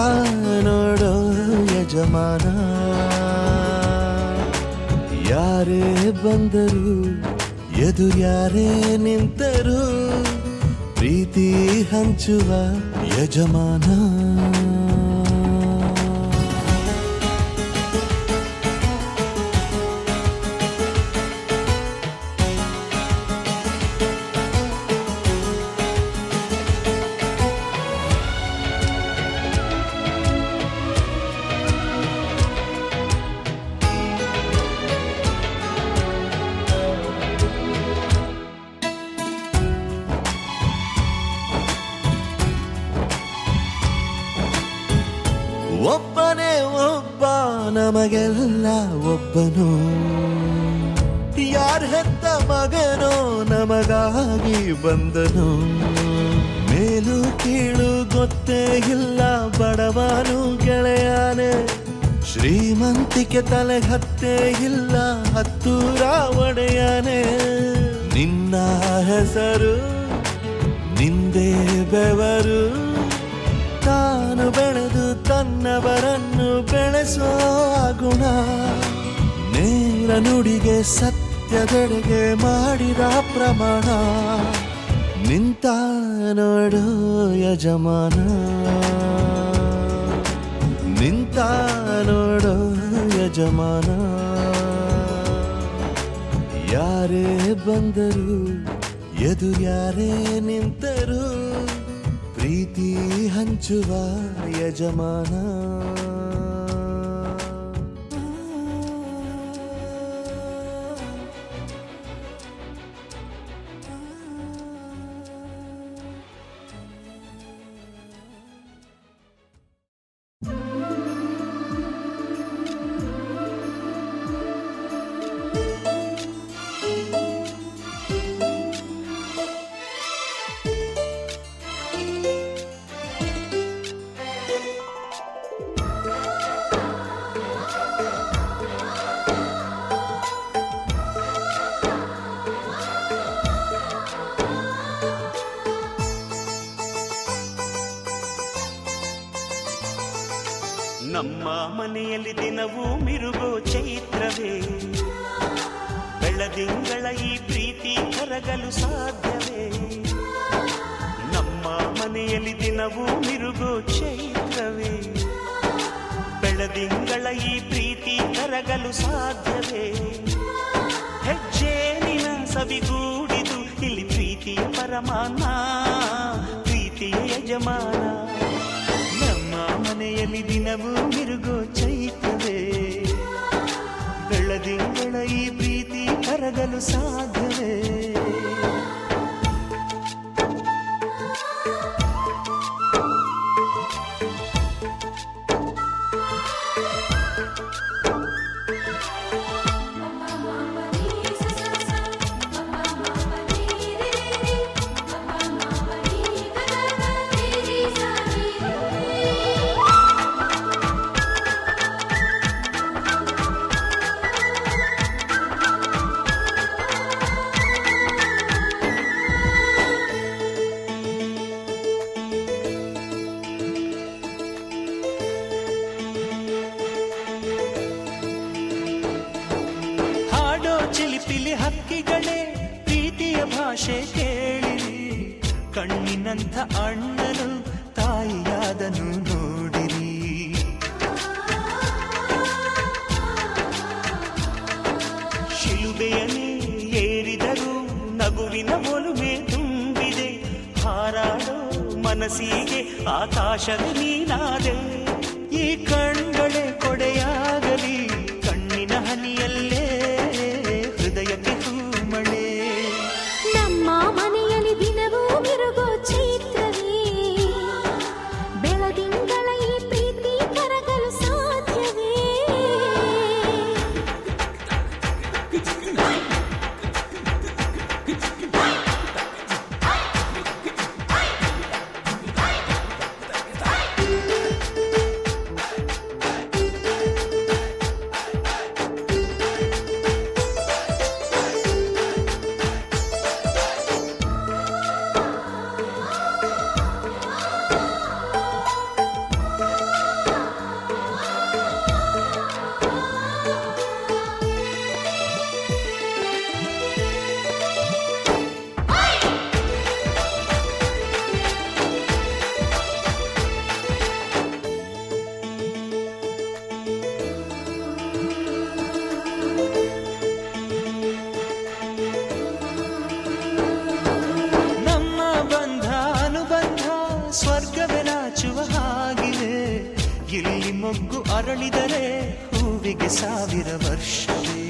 S8: ನೋಡು ಯಜಮಾನ ಯಾರೇ ಬಂದರು ಎದುರ್ಯಾರೇ ನಿಂತರು ಪ್ರೀತಿ ಹಂಚುವ ಯಜಮಾನ ಒಬ್ಬನೇ ಒಬ್ಬ ನಮಗೆಲ್ಲ ಒಬ್ಬನು ಯಾರ ಹೆತ್ತ ಮಗನೋ ನಮಗಾಗಿ ಬಂದನು ಮೇಲು ಕೀಳು ಗೊತ್ತೇ ಇಲ್ಲ ಬಡವನು ಗೆಳೆಯಾನೆ ಶ್ರೀಮಂತಿಕೆ ತಲೆ ಹತ್ತೇ ಇಲ್ಲ ಹತ್ತೂರ ಒಡೆಯಾನೆ ನಿನ್ನ ಹೆಸರು ನಿಂದೇ ಬೆವರು ತಾನು ಬೆಳೆದು ತನ್ನವರನ್ನು ಬೆಳೆಸೋ ಗುಣ ನೇರ ನುಡಿಗೆ ಸತ್ಯದೆಡೆಗೆ ಮಾಡಿದ ಪ್ರಮಾಣ ನಿಂತ ನೋಡು ಯಜಮಾನ ನಿಂತ ನೋಡು ಯಜಮಾನ ಯಾರೇ ಬಂದರು ಎದುರ್ಯಾರೇ ನಿಂತರು ಪ್ರೀತಿ ಹಂಚುವ ಯಜಮಾನ
S5: ನಮ್ಮ ಮನೆಯಲ್ಲಿ ದಿನವೂ ಮಿರುಗೋ ಚೈತ್ರವೇ, ಬೆಳದಿಂಗಳ ಈ ಪ್ರೀತಿ ಕರಗಲು ಸಾಧ್ಯವೇ? ನಮ್ಮ ಮನೆಯಲ್ಲಿ ದಿನವೂ ಮಿರುಗೋ ಚೈತ್ರವೇ, ಬೆಳದಿಂಗಳ ಈ ಪ್ರೀತಿ ಕರಗಲು ಸಾಧ್ಯವೇ? ಹೆಜ್ಜೇನಿನ ಸವಿಗೂಡಿದು ಇಲ್ಲಿ ಪ್ರೀತಿಯ ಪರಮಾನ, ಪ್ರೀತಿಯ ಯಜಮಾನ. ನಮ್ಮ ಮನೆಯಲ್ಲಿ ದಿನವೂ ಮಿರುಗೋ ಚೈತ್ರವೇ, ಬೆಳದಿಂಗಳ ಈ ಪ್ರೀತಿ ಕರಗಲು ಸಾಧ್ಯವೇ? ಚಿಲಿಪಿಲಿ ಹಕ್ಕಿಗಳೇ ಪ್ರೀತಿಯ ಭಾಷೆ ಕೇಳಿರಿ, ಕಣ್ಣಿನಂಥ ಅಣ್ಣನು ತಾಯಿಯಾದನು ನೋಡಿರಿ. ಶಿಲುಬೆಯನ್ನೇ ಏರಿದರೂ ನಗುವಿನ ಒಲುಮೆ ತುಂಬಿದೆ, ಹಾರಾಡೋ ಮನಸ್ಸಿಗೆ ಆಕಾಶದ ನೀನಾದೆ. ಈ ಕಣ್ಗಳೇ ಕೊಡೆಯಾಗಲಿ ಕಣ್ಣಿನ ಹನಿಯಲ್ಲೇ ಹೃದಯಕ್ಕೆ ಹೂಮಳೆ.
S7: ನಮ್ಮ ಮನೆಯಲ್ಲಿ ದಿನವೂ ಮಿರುಗೋ ಚೈತ್ರವೇ, ಬೆಳದಿಂಗಳ ಈ ಪ್ರೀತಿ ಕರಗಲು ಸಾಧ್ಯವೇ? ಸ್ವರ್ಗವೇ ನಾಚುವ ಹಾಗಿದೆ, ಇಲ್ಲಿ ಮೊಗ್ಗು ಅರಳಿದರೆ ಹೂವಿಗೆ 1000 ವರ್ಷವೇ.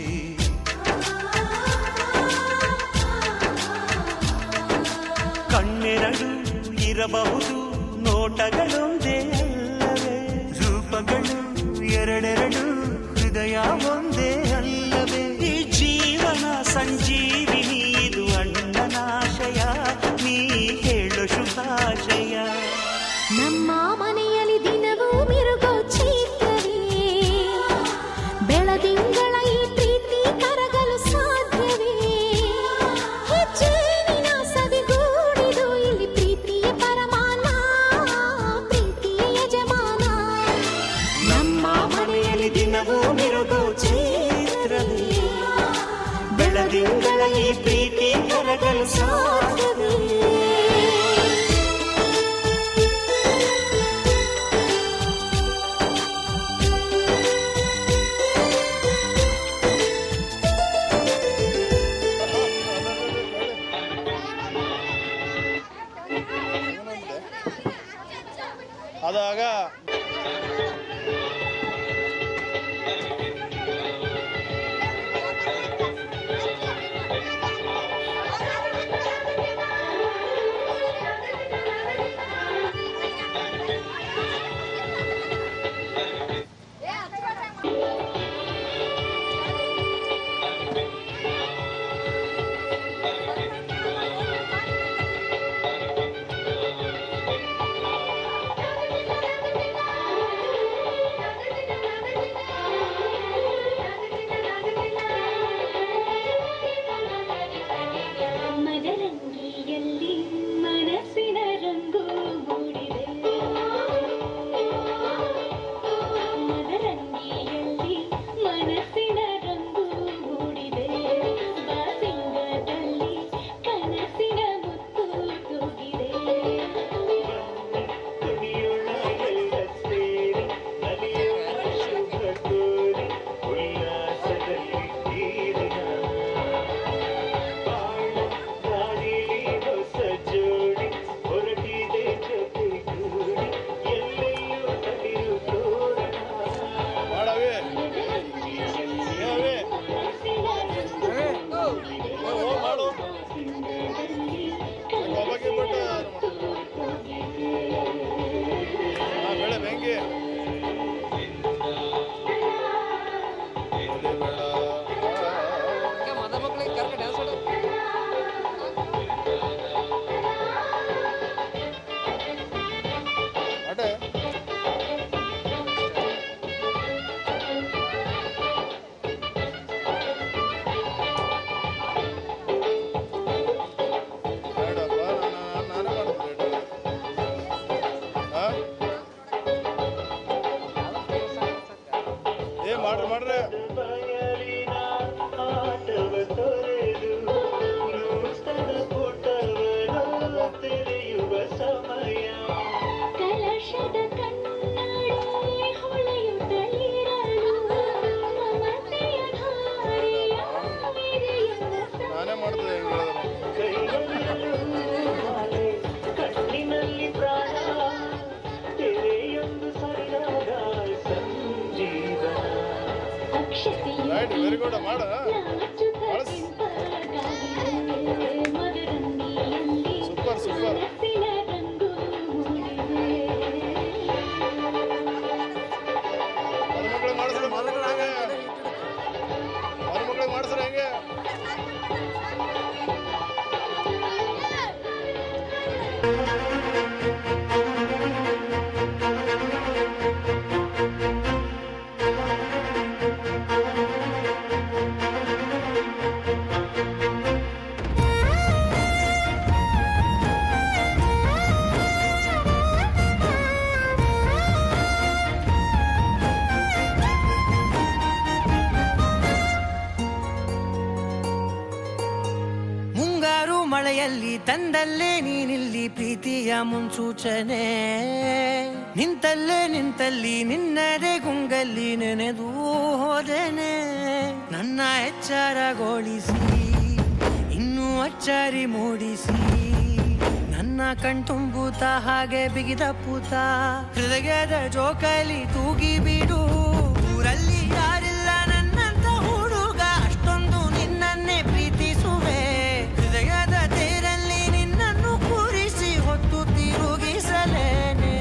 S7: ಕಣ್ಣೆರಡು ಇರಬಹುದು ನೋಟಗಳೊಂದೇ ಅಲ್ಲವೇ, ರೂಪಗಳು ಎರಡೆರಡು ಹೃದಯ ಒಂದೇ ಅಲ್ಲವೇ? ಈ ಜೀವನ ಸಂಜೀವಿನಿ ಇದು ಅಣ್ಣನಾಶಯ, ನೀ ಹೇಳು ಶುಭಾಶಯ. ನಮ್ಮ ಮನೆಯಲ್ಲಿ ದಿನವೂ ಮಿರುಗೋ ಚೈತ್ರವೇ, ಬೆಳದಿಂಗಳ ಈ ಪ್ರೀತಿ ಕರಗಲು ಸಾಧ್ಯವೇ? ಹೆಜ್ಜೇನಿನ ಸವಿಗೂಡಿದು ಇಲ್ಲಿ ಪ್ರೀತಿಯ ಪರಮಾನ, ಪ್ರೀತಿಯ ಯಜಮಾನ.
S5: ನಮ್ಮ ಮನೆಯಲ್ಲಿ ದಿನವೂ ಮಿರುಗೋ ಚೈತ್ರವೇ, ಬೆಳದಿಂಗಳ ಈ ಪ್ರೀತಿ ಕರಗಲು ಸಾಧ್ಯವೇ?
S10: ಅದಾಗ
S9: ಮಳೆಯಲ್ಲಿ ತಂದಲ್ಲೇ ನೀನಿಲ್ಲಿ ಪ್ರೀತಿಯ ಮುನ್ಸೂಚನೆ ನಿಂತಲ್ಲಿ ನಿನ್ನದೇ ಗುಂಗಲ್ಲಿ ನೆನೆದು ಹೋದೆನೆ ನನ್ನ ಎಚ್ಚರಗೊಳಿಸಿ ಇನ್ನೂ ಅಚ್ಚರಿ ಮೂಡಿಸಿ ನನ್ನ ಕಣ್ತುಂಬುತ್ತ ಹಾಗೆ ಬಿಗಿದ ಪೂತ ಹೃದಯದ ಜೋಕಾಲಿ ತೂಗಿ ಬಿಡು ಊರಲ್ಲಿ ಯಾರಿಲ್ಲ ನನ್ನಂತ ಹುಡುಗ ಅಷ್ಟೊಂದು ನಿನ್ನನ್ನೇ ಪ್ರೀತಿಸುವೆ ಹೃದಯದ ತೇರಲ್ಲಿ ನಿನ್ನನ್ನು ಕೂರಿಸಿ ಹೊತ್ತು ತಿರುಗಿಸಲೇನೆ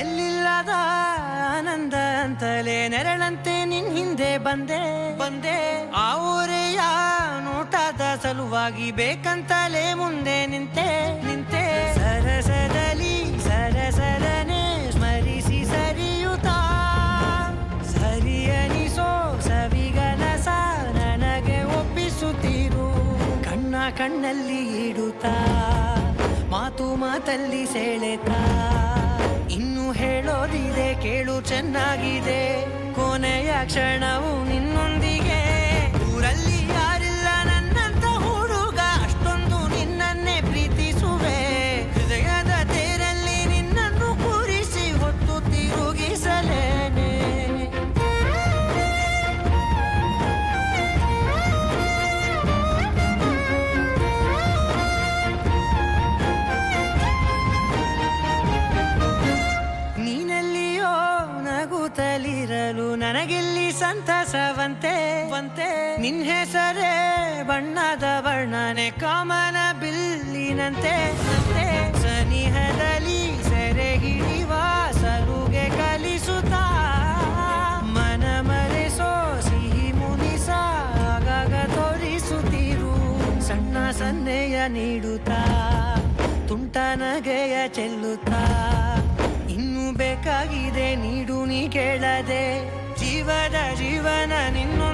S9: ಎಲ್ಲಿಲ್ಲದ ಆನಂದ ಅಂತಲೇ ನೆರಳಂತೆ ನಿನ್ ಹಿಂದೆ ಬಂದೆ ಆ ಊರೆಯ ನೋಟದ ಸಲುವಾಗಿ ಬೇಕಂತಲೇ ಮುಂದೆ ನಿಂತೆ ಸರಸದನೆ ಸ್ಮರಿಸಿ ಸರಿಯುತ್ತಾ ಸರಿಯನಿಸೋ ಸವಿಗನಸ ನನಗೆ ಒಪ್ಪಿಸುತ್ತೀರು ಕಣ್ಣಲ್ಲಿ ಇಡುತ್ತಾ ಮಾತಲ್ಲಿ ಸೆಳೆತಾ ಇನ್ನು ಹೇಳೋದಿದೆ ಕೇಳು ಚೆನ್ನಾಗಿದೆ ಕೊನೆಯ ಕ್ಷಣವು ನಿನ್ನೊಂದಿಗೆ ಊರಲ್ಲಿ ಯಾರಿಲ್ಲ ನನ್ನಂತ ಹುಡುಗ ಅಷ್ಟೊಂದು ನಿನ್ನನ್ನೇ ಪ್ರೀತಿಸುವೆ ಹೃದಯದ ತೇರಲ್ಲಿ ನಿನ್ನನ್ನು ಕೂರಿಸಿ ಹೊತ್ತು ತಿರುಗಿಸಲೇನೆ ನೀನೆಲ್ಲಿಯೋ ನಗುತ್ತಲಿರಲು ನನಗೆಲ್ಲಿ ಸಂತಸವಂತೆ ನಿನ್ ಹೆಸರೇ ಬಣ್ಣದ ವರ್ಣನೆ ಕಾಮನ ಬಿಲ್ಲಿನಂತೆ ಸನಿಹದಲ್ಲಿ ಸೆರೆ ಹಿಡಿವ ಸಲುಗೆ ಕಲಿಸುತ್ತಾ ಮನ ಮರೆಸೋ ಸಿಹಿ ಮುನಿಸ ಆಗಾಗ ತೋರಿಸುತ್ತಿರು ಸಣ್ಣ ಸನ್ನೆಯ ನೀಡುತ್ತಾ ತುಂಟ ನಗೆಯ ಚೆಲ್ಲುತ್ತಾ ಇನ್ನು ಬೇಕಾಗಿದೆ ನೀಡು ನೀ ಕೇಳದೆ ಜೀವನ ನಿನ್ನು